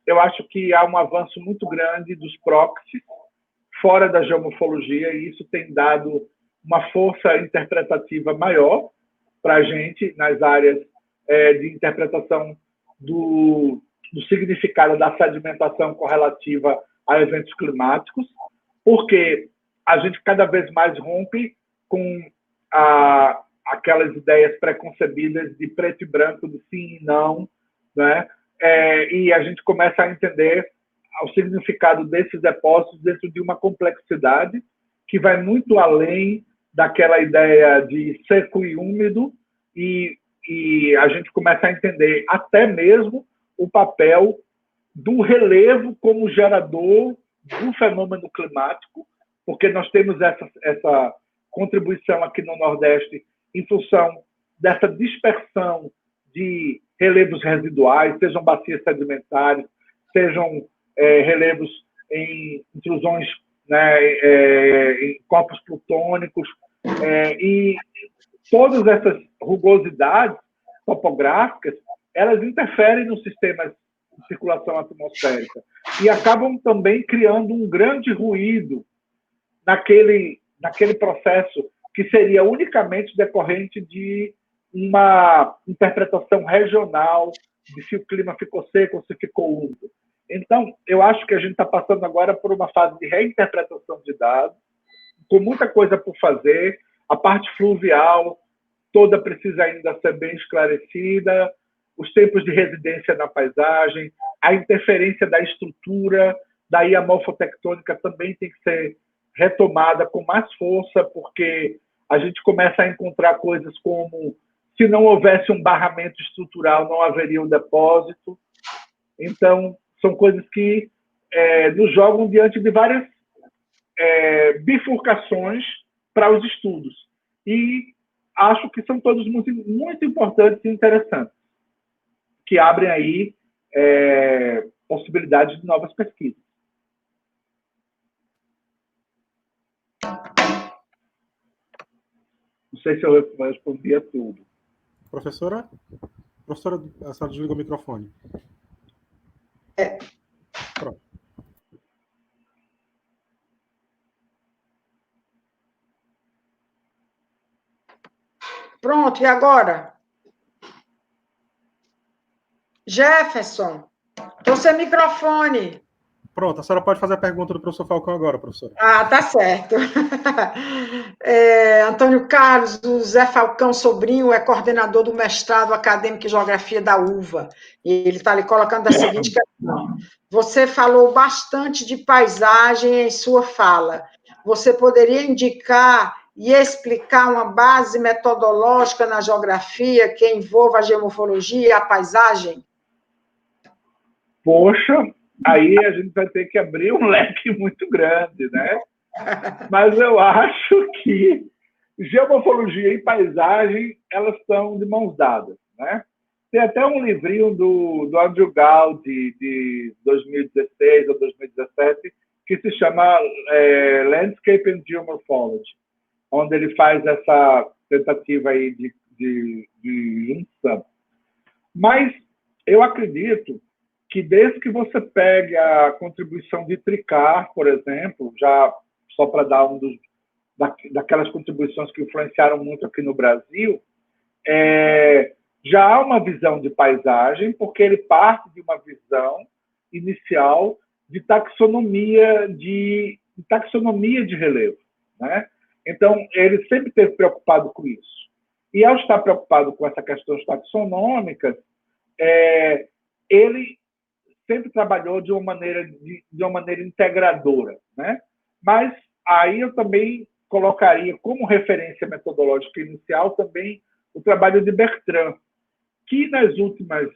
Eu acho que há um avanço muito grande dos proxies fora da geomorfologia, e isso tem dado uma força interpretativa maior para a gente nas áreas de interpretação do significado da sedimentação correlativa a eventos climáticos, porque a gente cada vez mais rompe com aquelas ideias preconcebidas de preto e branco, de sim e não, né? E a gente começa a entender o significado desses depósitos dentro de uma complexidade que vai muito além daquela ideia de seco e úmido, e a gente começa a entender até mesmo o papel do relevo como gerador do fenômeno climático, porque nós temos essa contribuição aqui no Nordeste em função dessa dispersão de relevos residuais, sejam bacias sedimentares, sejam relevos em intrusões, né, em corpos plutônicos, e todas essas rugosidades topográficas, elas interferem nos sistemas de circulação atmosférica. E acabam também criando um grande ruído naquele processo que seria unicamente decorrente de uma interpretação regional de se o clima ficou seco ou se ficou úmido. Então, eu acho que a gente está passando agora por uma fase de reinterpretação de dados, com muita coisa por fazer. A parte fluvial toda precisa ainda ser bem esclarecida, os tempos de residência na paisagem, a interferência da estrutura, daí a morfotectônica também tem que ser retomada com mais força, porque a gente começa a encontrar coisas como se não houvesse um barramento estrutural, não haveria um depósito. Então, são coisas que nos jogam diante de várias bifurcações para os estudos. E acho que são todos muito, muito importantes e interessantes, que abrem aí possibilidades de novas pesquisas. Não sei se eu respondi a tudo. Professora, a senhora desligou o microfone. Pronto. Pronto, e agora? Jefferson, estou sem microfone. Pronto, a senhora pode fazer a pergunta do professor Falcão agora, professora. Ah, tá certo. Antônio Carlos, o Zé Falcão Sobrinho é coordenador do mestrado acadêmico em Geografia da UVA. E ele está ali colocando a seguinte questão. Você falou bastante de paisagem em sua fala. Você poderia indicar e explicar uma base metodológica na geografia que envolva a geomorfologia e a paisagem? Poxa, aí a gente vai ter que abrir um leque muito grande, né? Mas eu acho que geomorfologia e paisagem, elas estão de mãos dadas, né? Tem até um livrinho do Andrew Gall, de 2016 ou 2017, que se chama Landscape and Geomorphology, onde ele faz essa tentativa aí de junção. Mas eu acredito que desde que você pegue a contribuição de Tricard, por exemplo, já só para dar daquelas contribuições que influenciaram muito aqui no Brasil, já há uma visão de paisagem, porque ele parte de uma visão inicial de taxonomia de relevo, né? Então, ele sempre esteve preocupado com isso. E, ao estar preocupado com essa questões taxonômicas, ele sempre trabalhou de uma maneira integradora, né? Mas aí eu também colocaria como referência metodológica inicial também o trabalho de Bertrand, que nas últimas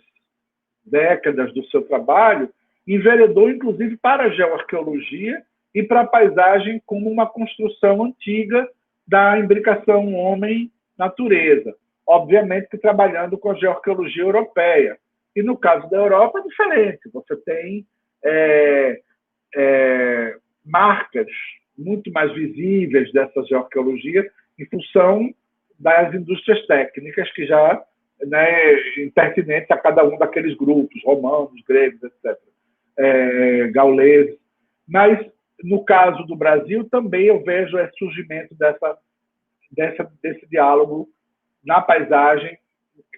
décadas do seu trabalho enveredou, inclusive, para a geoarqueologia e para a paisagem como uma construção antiga da imbricação homem-natureza. Obviamente que trabalhando com a geoarqueologia europeia. E no caso da Europa é diferente. Você tem marcas muito mais visíveis dessa geoarqueologia em função das indústrias técnicas que já pertinentes a cada um daqueles grupos, romanos, gregos, etc., gauleses. Mas, no caso do Brasil, também eu vejo o surgimento desse diálogo na paisagem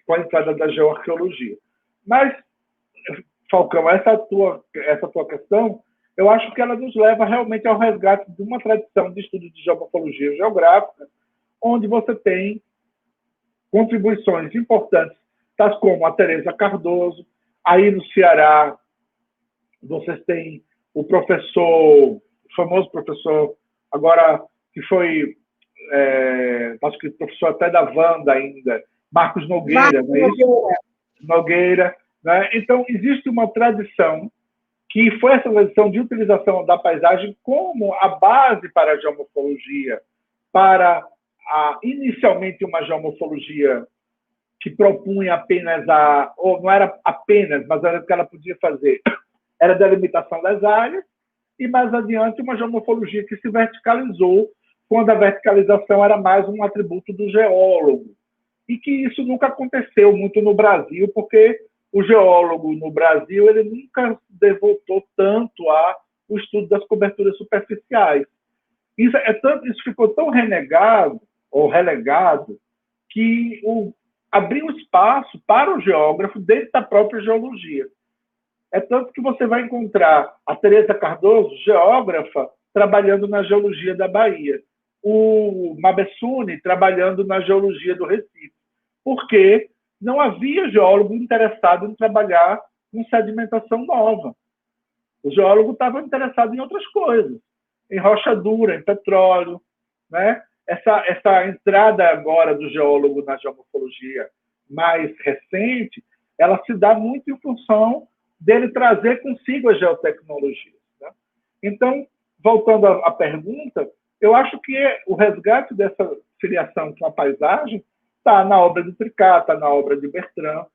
com a entrada da geoarqueologia. Mas, Falcão, essa tua questão, eu acho que ela nos leva realmente ao resgate de uma tradição de estudo de geomorfologia geográfica, onde você tem contribuições importantes, tais como a Teresa Cardoso. Aí no Ceará, vocês têm o famoso professor, agora que foi, acho que professor até da Wanda ainda, Marcos Nogueira, não é isso? Nogueira, né? Então, existe uma tradição que foi essa tradição de utilização da paisagem como a base para a geomorfologia, para inicialmente uma geomorfologia que propunha apenas ou não era apenas, mas era o que ela podia fazer, era a delimitação das áreas, e mais adiante uma geomorfologia que se verticalizou, quando a verticalização era mais um atributo do geólogo. E que isso nunca aconteceu muito no Brasil, porque o geólogo no Brasil ele nunca se devotou tanto ao estudo das coberturas superficiais. Isso ficou tão renegado ou relegado que abriu espaço para o geógrafo dentro da própria geologia. É tanto que você vai encontrar a Tereza Cardoso, geógrafa, trabalhando na geologia da Bahia, o Mabessuni trabalhando na geologia do Recife, porque não havia geólogo interessado em trabalhar com sedimentação nova. O geólogo estava interessado em outras coisas, em rocha dura, em petróleo, né? Essa entrada agora do geólogo na geomorfologia mais recente, ela se dá muito em função dele trazer consigo as geotecnologias, né? Então, voltando à pergunta, eu acho que o resgate dessa filiação com a paisagem está na obra de Tricá, está na obra de Bertrand,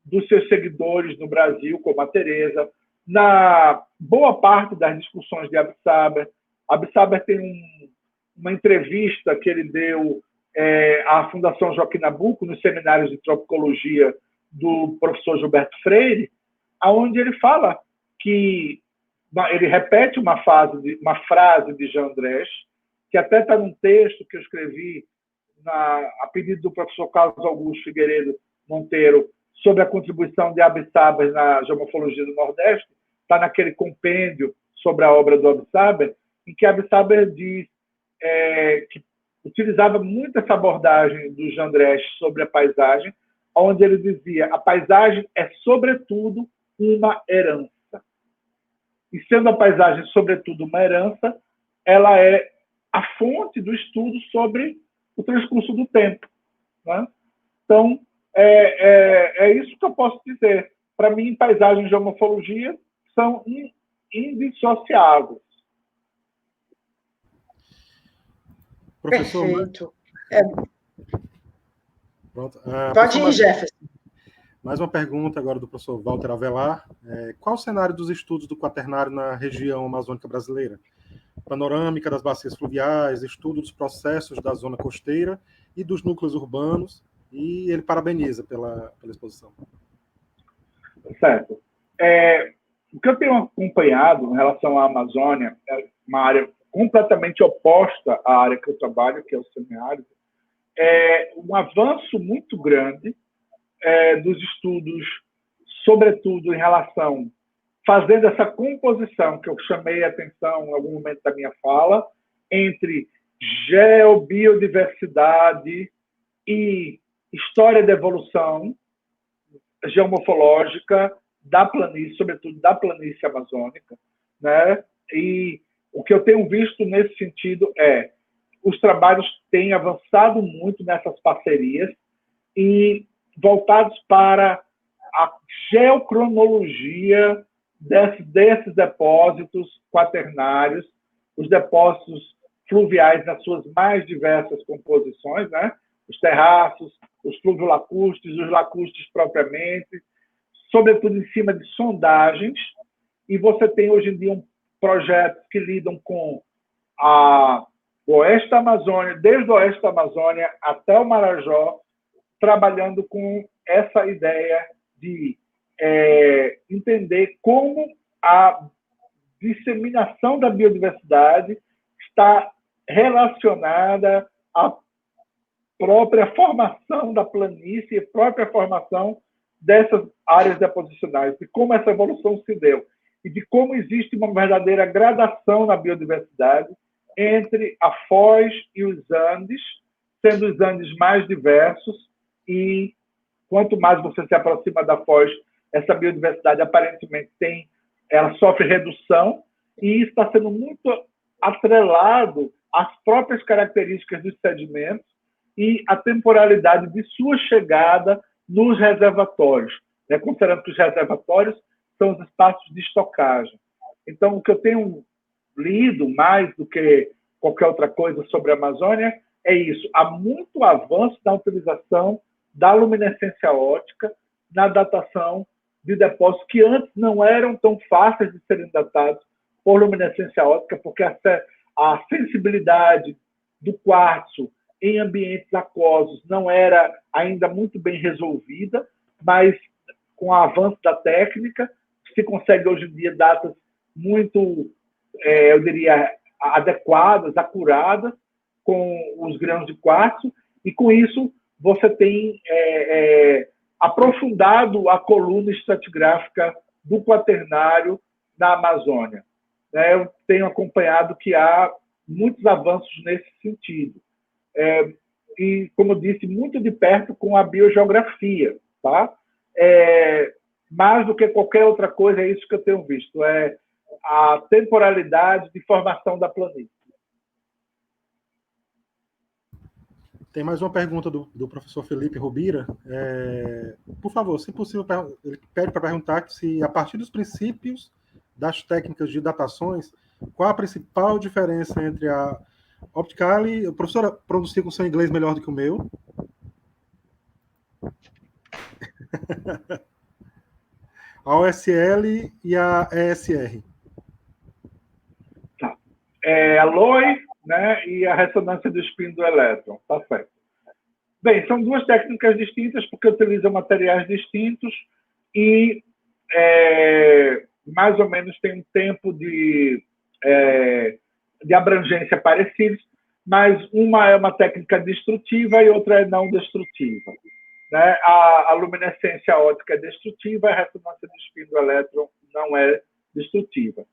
dos seus seguidores no Brasil, como a Tereza, na boa parte das discussões de Absaber. Absaber tem uma entrevista que ele deu à Fundação Joaquim Nabuco, nos seminários de tropicologia do professor Gilberto Freire, onde ele fala que ele repete uma frase de Jean Andrés, que até está num texto que eu escrevi a pedido do professor Carlos Augusto Figueiredo Monteiro sobre a contribuição de Absaber na geomorfologia do Nordeste, está naquele compêndio sobre a obra do Absaber, em que Absaber diz que utilizava muito essa abordagem do Jean Andrés sobre a paisagem, onde ele dizia a paisagem é, sobretudo, uma herança. E sendo a paisagem, sobretudo, uma herança, ela é a fonte do estudo sobre o transcurso do tempo, né? Então, é isso que eu posso dizer. Para mim, paisagem e geomorfologia são indissociáveis. Professor, perfeito. Pronto. Pode ir, Jefferson. Mais uma pergunta agora do professor Walter Avelar. Qual o cenário dos estudos do quaternário na região amazônica brasileira? Panorâmica das bacias fluviais, estudo dos processos da zona costeira e dos núcleos urbanos, e ele parabeniza pela exposição. Certo. O que eu tenho acompanhado em relação à Amazônia é uma área completamente oposta à área que eu trabalho, que é o semiárido, é um avanço muito grande dos estudos, sobretudo em relação, fazendo essa composição que eu chamei a atenção em algum momento da minha fala, entre geobiodiversidade e história da evolução geomorfológica da planície, sobretudo da planície amazônica, né? E o que eu tenho visto nesse sentido os trabalhos têm avançado muito nessas parcerias e voltados para a geocronologia desses depósitos quaternários, os depósitos fluviais nas suas mais diversas composições, né? Os terraços, os fluviolacustres, os lacustres propriamente, sobretudo em cima de sondagens, e você tem hoje em dia projetos que lidam com o oeste da Amazônia, desde o oeste da Amazônia até o Marajó, trabalhando com essa ideia de entender como a disseminação da biodiversidade está relacionada à própria formação da planície e própria formação dessas áreas deposicionais, de como essa evolução se deu e de como existe uma verdadeira gradação na biodiversidade entre a Foz e os Andes, sendo os Andes mais diversos, e quanto mais você se aproxima da Foz, essa biodiversidade aparentemente ela sofre redução, e isso está sendo muito atrelado às próprias características dos sedimentos e à temporalidade de sua chegada nos reservatórios, né? Considerando que os reservatórios são os espaços de estocagem. Então, o que eu tenho lido mais do que qualquer outra coisa sobre a Amazônia é isso. Há muito avanço na utilização da luminescência óptica na datação de depósitos que antes não eram tão fáceis de serem datados por luminescência óptica, porque a sensibilidade do quartzo em ambientes aquosos não era ainda muito bem resolvida, mas com o avanço da técnica, se consegue hoje em dia datas muito, eu diria, adequadas, acuradas, com os grãos de quartzo, e com isso você tem aprofundado a coluna estratigráfica do Quaternário na Amazônia. Eu tenho acompanhado que há muitos avanços nesse sentido. E, como eu disse, muito de perto com a biogeografia. Tá? Mais do que qualquer outra coisa, é isso que eu tenho visto, é a temporalidade de formação da planície. Tem mais uma pergunta do professor Felipe Rubira. Por favor, se possível, ele pede para perguntar se, a partir dos princípios das técnicas de datações, qual a principal diferença entre a Opticale... A professora pronuncia com o seu inglês melhor do que o meu. A OSL e a ESR. Tá. A LOI, né, e a ressonância do espinho do elétron. Tá certo. Bem, são duas técnicas distintas, porque utilizam materiais distintos e mais ou menos tem um tempo de abrangência parecidos, mas uma é uma técnica destrutiva e outra é não destrutiva. Né? A luminescência óptica é destrutiva, a ressonância do espinho do elétron não é destrutiva.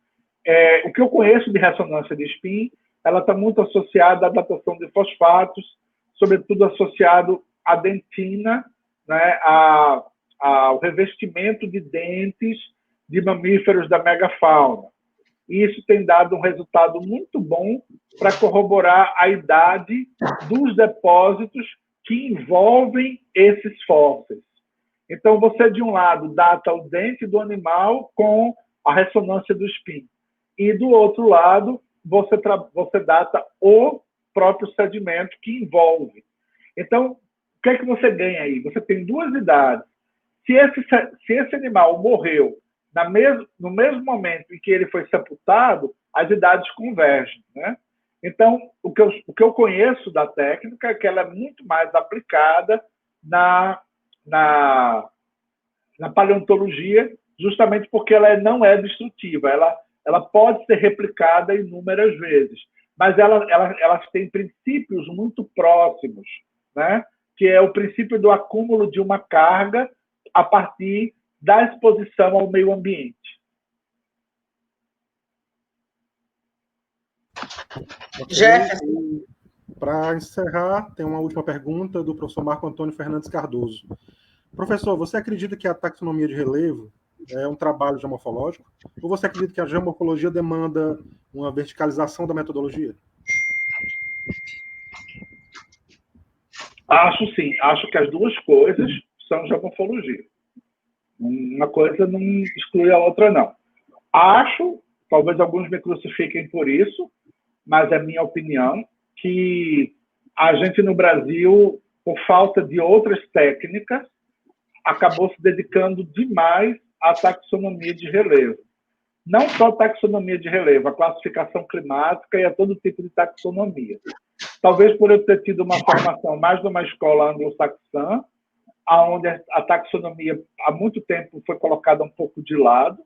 O que eu conheço de ressonância de espinho, ela está muito associada à datação de fosfatos, sobretudo associado à dentina, né? Ao revestimento de dentes de mamíferos da megafauna. E isso tem dado um resultado muito bom para corroborar a idade dos depósitos que envolvem esses fósseis. Então, você, de um lado, data o dente do animal com a ressonância do espinho. E, do outro lado, você data o próprio sedimento que envolve. Então, o que é que você ganha aí? Você tem duas idades. Se esse animal morreu no mesmo momento em que ele foi sepultado, as idades convergem. Né? Então, o que eu conheço da técnica é que ela é muito mais aplicada na paleontologia, justamente porque ela não é destrutiva. Ela pode ser replicada inúmeras vezes, mas elas têm princípios muito próximos, né? Que é o princípio do acúmulo de uma carga a partir da exposição ao meio ambiente. Jefferson. Para encerrar, tem uma última pergunta do professor Marco Antônio Fernandes Cardoso. Professor, você acredita que a taxonomia de relevo é um trabalho geomorfológico? Ou você acredita que a geomorfologia demanda uma verticalização da metodologia? Acho sim. Acho que as duas coisas são geomorfologia. Uma coisa não exclui a outra, não. Acho, talvez alguns me crucifiquem por isso, mas é minha opinião, que a gente no Brasil, por falta de outras técnicas, acabou se dedicando demais à taxonomia de relevo. Não só a taxonomia de relevo, a classificação climática e a todo tipo de taxonomia. Talvez por eu ter tido uma formação mais numa escola anglo-saxã, onde a taxonomia há muito tempo foi colocada um pouco de lado.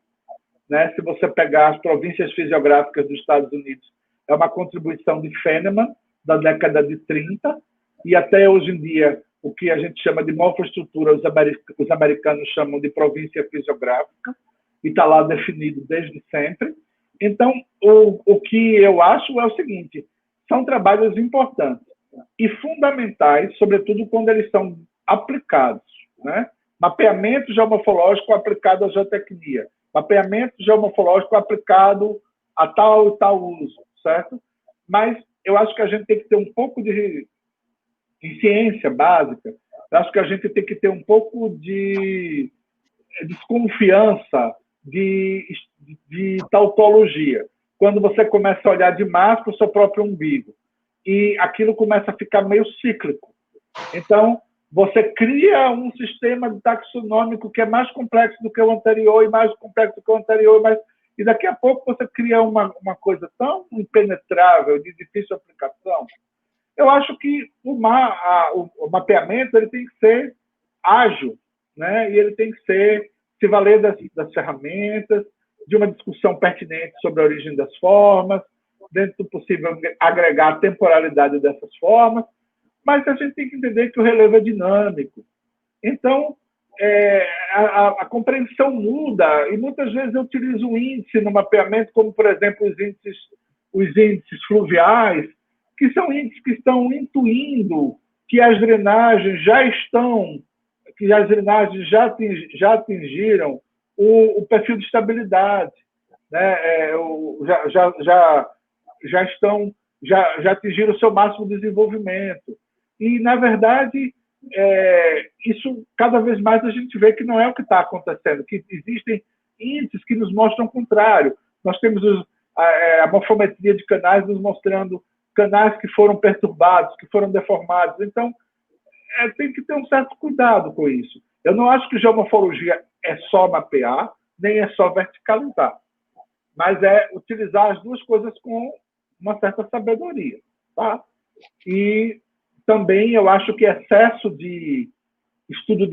Né? Se você pegar as províncias fisiográficas dos Estados Unidos, é uma contribuição de Feynman, da década de 30, e até hoje em dia, o que a gente chama de morfoestrutura, os americanos chamam de província fisiográfica, e está lá definido desde sempre. Então, o que eu acho é o seguinte, são trabalhos importantes e fundamentais, sobretudo quando eles são aplicados. Né? Mapeamento geomorfológico aplicado à geotecnia, mapeamento geomorfológico aplicado a tal e tal uso, certo? Mas eu acho que a gente tem que ter um pouco de ciência básica, eu acho que a gente tem que ter um pouco de desconfiança de tautologia, quando você começa a olhar demais para o seu próprio umbigo, e aquilo começa a ficar meio cíclico. Então, você cria um sistema taxonômico que é mais complexo do que o anterior, e mais complexo do que o anterior, e daqui a pouco você cria uma coisa tão impenetrável, de difícil aplicação. Eu acho que o mapeamento ele tem que ser ágil, né? E ele tem que ser se valer das ferramentas, de uma discussão pertinente sobre a origem das formas, dentro do possível agregar a temporalidade dessas formas, mas a gente tem que entender que o relevo é dinâmico. Então, a compreensão muda, e muitas vezes eu utilizo um índice no mapeamento, como, por exemplo, os índices fluviais, que são índices que estão intuindo que as drenagens já atingiram o perfil de estabilidade, né? Já atingiram o seu máximo desenvolvimento. E, na verdade, isso cada vez mais a gente vê que não é o que está acontecendo, que existem índices que nos mostram o contrário. Nós temos a morfometria de canais nos mostrando canais que foram perturbados, que foram deformados. Então, tem que ter um certo cuidado com isso. Eu não acho que geomorfologia é só mapear, nem é só verticalizar, mas é utilizar as duas coisas com uma certa sabedoria, tá? E também eu acho que excesso de estudo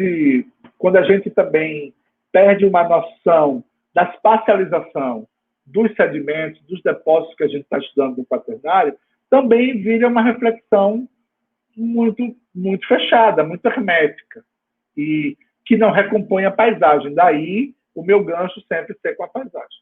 quando a gente também perde uma noção da espacialização dos sedimentos, dos depósitos que a gente está estudando no quaternário, também vira uma reflexão muito, muito fechada, muito hermética, e que não recompõe a paisagem. Daí o meu gancho sempre ser com a paisagem.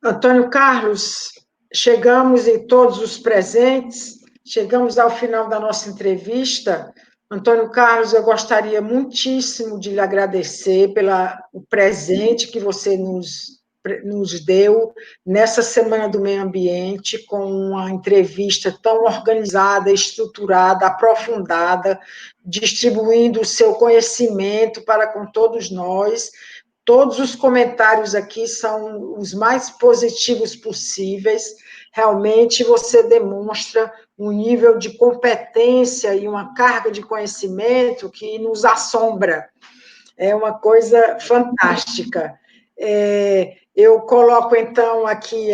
Antônio Carlos, chegamos em todos os presentes, chegamos ao final da nossa entrevista. Antônio Carlos, eu gostaria muitíssimo de lhe agradecer pelo presente que você nos deu nessa Semana do Meio Ambiente, com uma entrevista tão organizada, estruturada, aprofundada, distribuindo o seu conhecimento para com todos nós. Todos os comentários aqui são os mais positivos possíveis. Realmente você demonstra um nível de competência e uma carga de conhecimento que nos assombra. É uma coisa fantástica. Eu coloco, então, aqui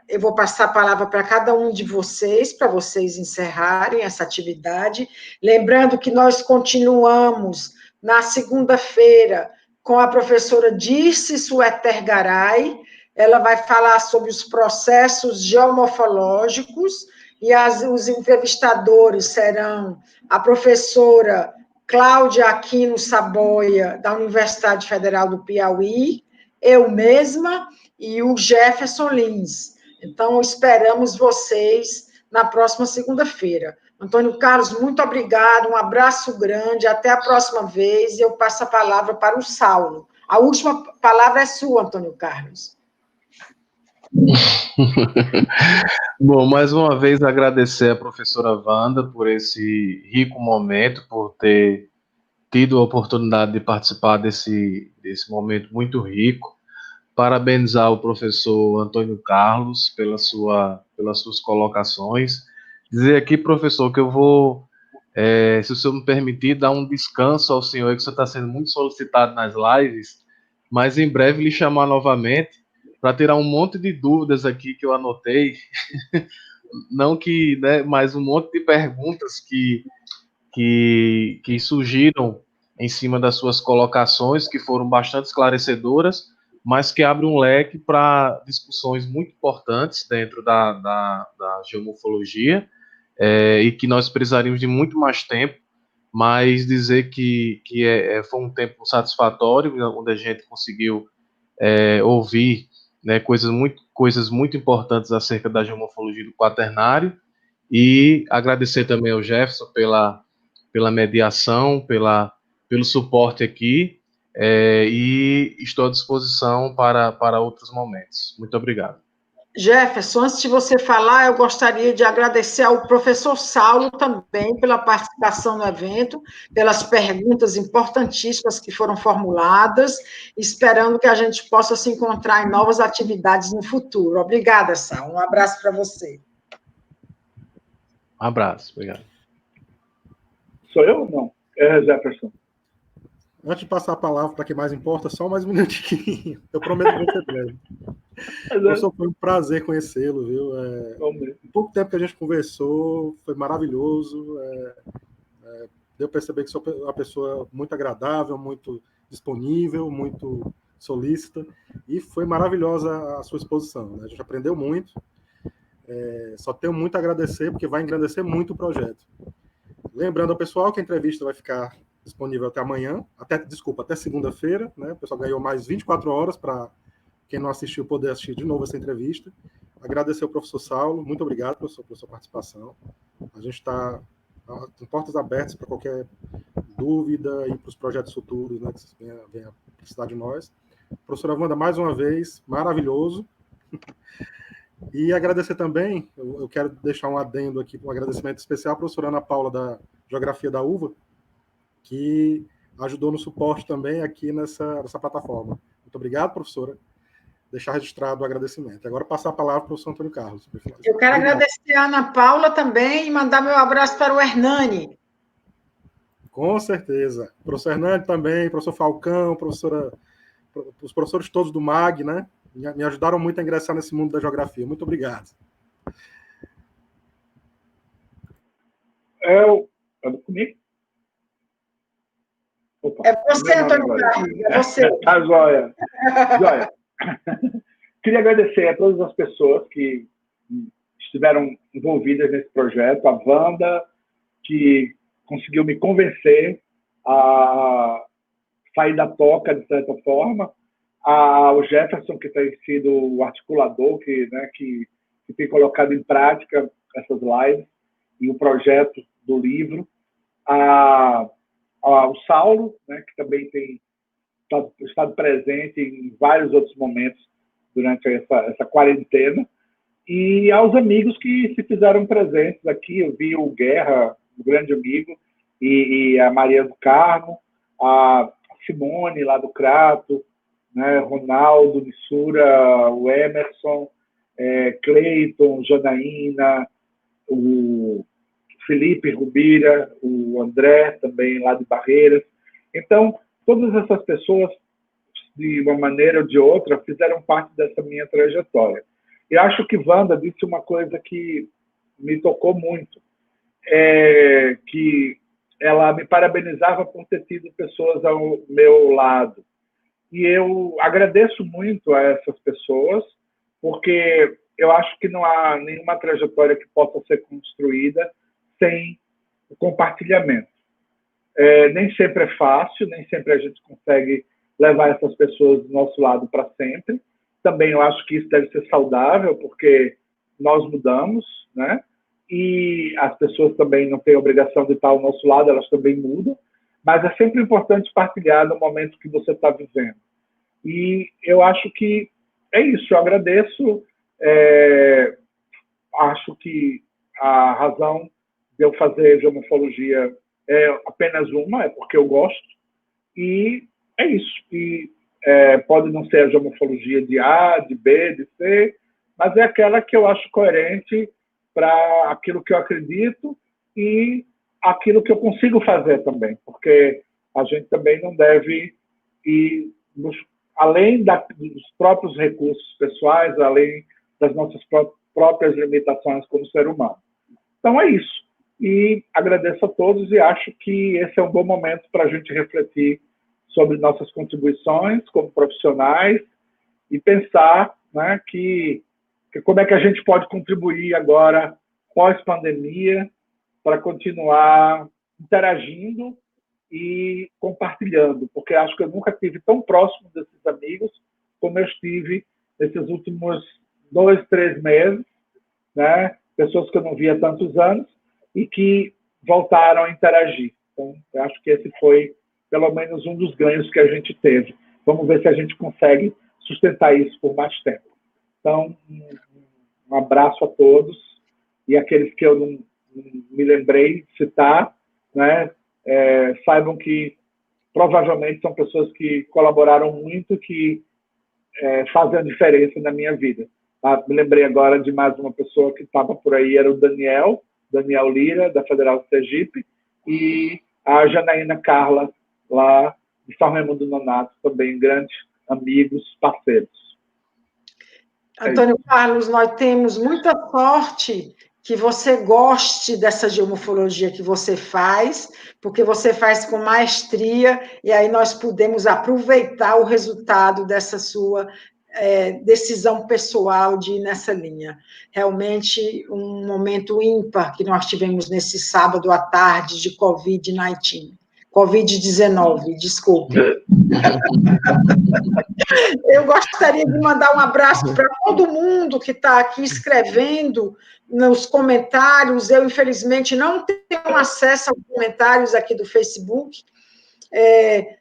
eu vou passar a palavra para cada um de vocês, para vocês encerrarem essa atividade. Lembrando que nós continuamos na segunda-feira com a professora Dirce Sueter Garay. Ela vai falar sobre os processos geomorfológicos, e os entrevistadores serão a professora Cláudia Aquino Saboia, da Universidade Federal do Piauí, eu mesma e o Jefferson Lins. Então, esperamos vocês na próxima segunda-feira. Antônio Carlos, muito obrigado, um abraço grande, até a próxima vez, e eu passo a palavra para o Saulo. A última palavra é sua, Antônio Carlos. Bom, mais uma vez agradecer à professora Wanda por esse rico momento, por ter tido a oportunidade de participar desse momento muito rico. Parabenizar o professor Antônio Carlos pelas suas colocações. Dizer aqui, professor, que eu vou, se o senhor me permitir, dar um descanso ao senhor, que o senhor está sendo muito solicitado nas lives, mas em breve lhe chamar novamente para tirar um monte de dúvidas aqui que eu anotei, não que, né, mas um monte de perguntas que surgiram em cima das suas colocações, que foram bastante esclarecedoras, mas que abrem um leque para discussões muito importantes dentro da geomorfologia, e que nós precisaríamos de muito mais tempo, mas dizer que foi um tempo satisfatório, onde a gente conseguiu ouvir, né, coisas muito importantes acerca da geomorfologia do quaternário, e agradecer também ao Jefferson pela mediação, pelo suporte aqui, e estou à disposição para outros momentos. Muito obrigado. Jefferson, antes de você falar, eu gostaria de agradecer ao professor Saulo também pela participação no evento, pelas perguntas importantíssimas que foram formuladas, esperando que a gente possa se encontrar em novas atividades no futuro. Obrigada, Saulo. Um abraço para você. Um abraço, obrigado. Sou eu ou não? Jefferson. Antes de passar a palavra para quem mais importa, só mais um minutinho. Eu prometo que vou ser breve. Professor, foi um prazer conhecê-lo, viu? Em pouco tempo que a gente conversou, foi maravilhoso. deu para perceber que sou uma pessoa muito agradável, muito disponível, muito solícita, e foi maravilhosa a sua exposição, né? A gente aprendeu muito, só tenho muito a agradecer, porque vai engrandecer muito o projeto. Lembrando ao pessoal que a entrevista vai ficar disponível até amanhã, até segunda-feira, né? O pessoal ganhou mais 24 horas para quem não assistiu poder assistir de novo essa entrevista. Agradecer ao professor Saulo, muito obrigado pela sua participação. A gente está com portas abertas para qualquer dúvida e para os projetos futuros, né, que vocês venham precisar de nós. Professora Wanda, mais uma vez, maravilhoso. E agradecer também, eu quero deixar um adendo aqui, um agradecimento especial à professora Ana Paula, da Geografia da UVA, que ajudou no suporte também aqui nessa plataforma. Muito obrigado, professora. Deixar registrado o agradecimento. Agora passar a palavra para o professor Antônio Carlos. Eu quero agradecer a Ana Paula também e mandar meu abraço para o Hernani. Com certeza. Professor Hernani também, professor Falcão, os professores todos do MAG, né? Me ajudaram muito a ingressar nesse mundo da geografia. Muito obrigado. Comigo? Opa, é você, Antônio Carlos. É você. Tá, joia. Joia. Queria agradecer a todas as pessoas que estiveram envolvidas nesse projeto, a Wanda, que conseguiu me convencer a sair da toca, de certa forma, ao Jefferson, que tem sido o articulador, que tem colocado em prática essas lives e o projeto do livro, ao Saulo, né, que também tem estado presente em vários outros momentos durante essa quarentena, e aos amigos que se fizeram presentes aqui. Eu vi o Guerra, o grande amigo, e a Maria do Carmo, a Simone, lá do Crato, né, Ronaldo, Missura, o Emerson, Cleiton, Janaína, o Felipe Rubira, o André, também lá de Barreiras. Então, todas essas pessoas, de uma maneira ou de outra, fizeram parte dessa minha trajetória. E acho que Wanda disse uma coisa que me tocou muito, que ela me parabenizava por ter tido pessoas ao meu lado. E eu agradeço muito a essas pessoas, porque eu acho que não há nenhuma trajetória que possa ser construída sem o compartilhamento. Nem sempre é fácil, nem sempre a gente consegue levar essas pessoas do nosso lado para sempre. Também eu acho que isso deve ser saudável, porque nós mudamos, né? E as pessoas também não têm a obrigação de estar ao nosso lado, elas também mudam, mas é sempre importante partilhar no momento que você está vivendo. E eu acho que é isso, eu agradeço, acho que a razão de eu fazer geomorfologia é apenas uma, é porque eu gosto, e é isso. E pode não ser a geomorfologia de A, de B, de C, mas é aquela que eu acho coerente para aquilo que eu acredito e aquilo que eu consigo fazer também, porque a gente também não deve ir além dos próprios recursos pessoais, além das nossas próprias limitações como ser humano. Então é isso. E agradeço a todos e acho que esse é um bom momento para a gente refletir sobre nossas contribuições como profissionais e pensar, né, que como é que a gente pode contribuir agora, pós-pandemia, para continuar interagindo e compartilhando, porque acho que eu nunca estive tão próximo desses amigos como eu estive nesses últimos 2, 3 meses, né? Pessoas que eu não via há tantos anos e que voltaram a interagir. Então, eu acho que esse foi, pelo menos, um dos ganhos que a gente teve. Vamos ver se a gente consegue sustentar isso por mais tempo. Então, um abraço a todos, e aqueles que eu não me lembrei de citar, né, saibam que provavelmente são pessoas que colaboraram muito, que fazem a diferença na minha vida. Me lembrei agora de mais uma pessoa que estava por aí, era o Daniel Lira, da Federal de Sergipe, e a Janaína Carla, lá de São Raimundo Nonato, também grandes amigos, parceiros. Antônio Carlos, nós temos muita sorte que você goste dessa geomorfologia que você faz, porque você faz com maestria, e aí nós podemos aproveitar o resultado dessa sua decisão pessoal de ir nessa linha. Realmente um momento ímpar que nós tivemos nesse sábado à tarde de Covid-19, desculpe. Eu gostaria de mandar um abraço para todo mundo que está aqui escrevendo nos comentários. Eu, infelizmente, não tenho acesso aos comentários aqui do Facebook,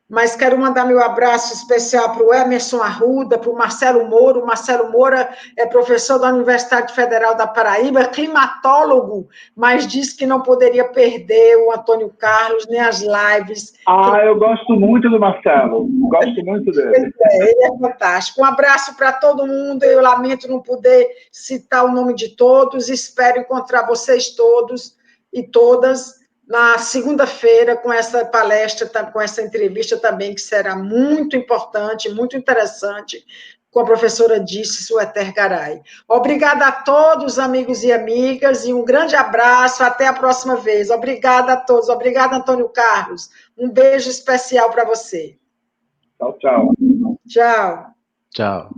mas quero mandar meu abraço especial para o Emerson Arruda, para o Marcelo Moura. O Marcelo Moura é professor da Universidade Federal da Paraíba, climatólogo, mas disse que não poderia perder o Antônio Carlos, nem as lives. Eu gosto muito do Marcelo, gosto muito dele. Ele é fantástico. Um abraço para todo mundo. Eu lamento não poder citar o nome de todos. Espero encontrar vocês todos e todas na segunda-feira, com essa palestra, com essa entrevista também, que será muito importante, muito interessante, com a professora Dice Sueter Garay. Obrigada a todos, amigos e amigas, e um grande abraço, até a próxima vez. Obrigada a todos, obrigada, Antônio Carlos. Um beijo especial para você. Tchau, tchau. Tchau. Tchau.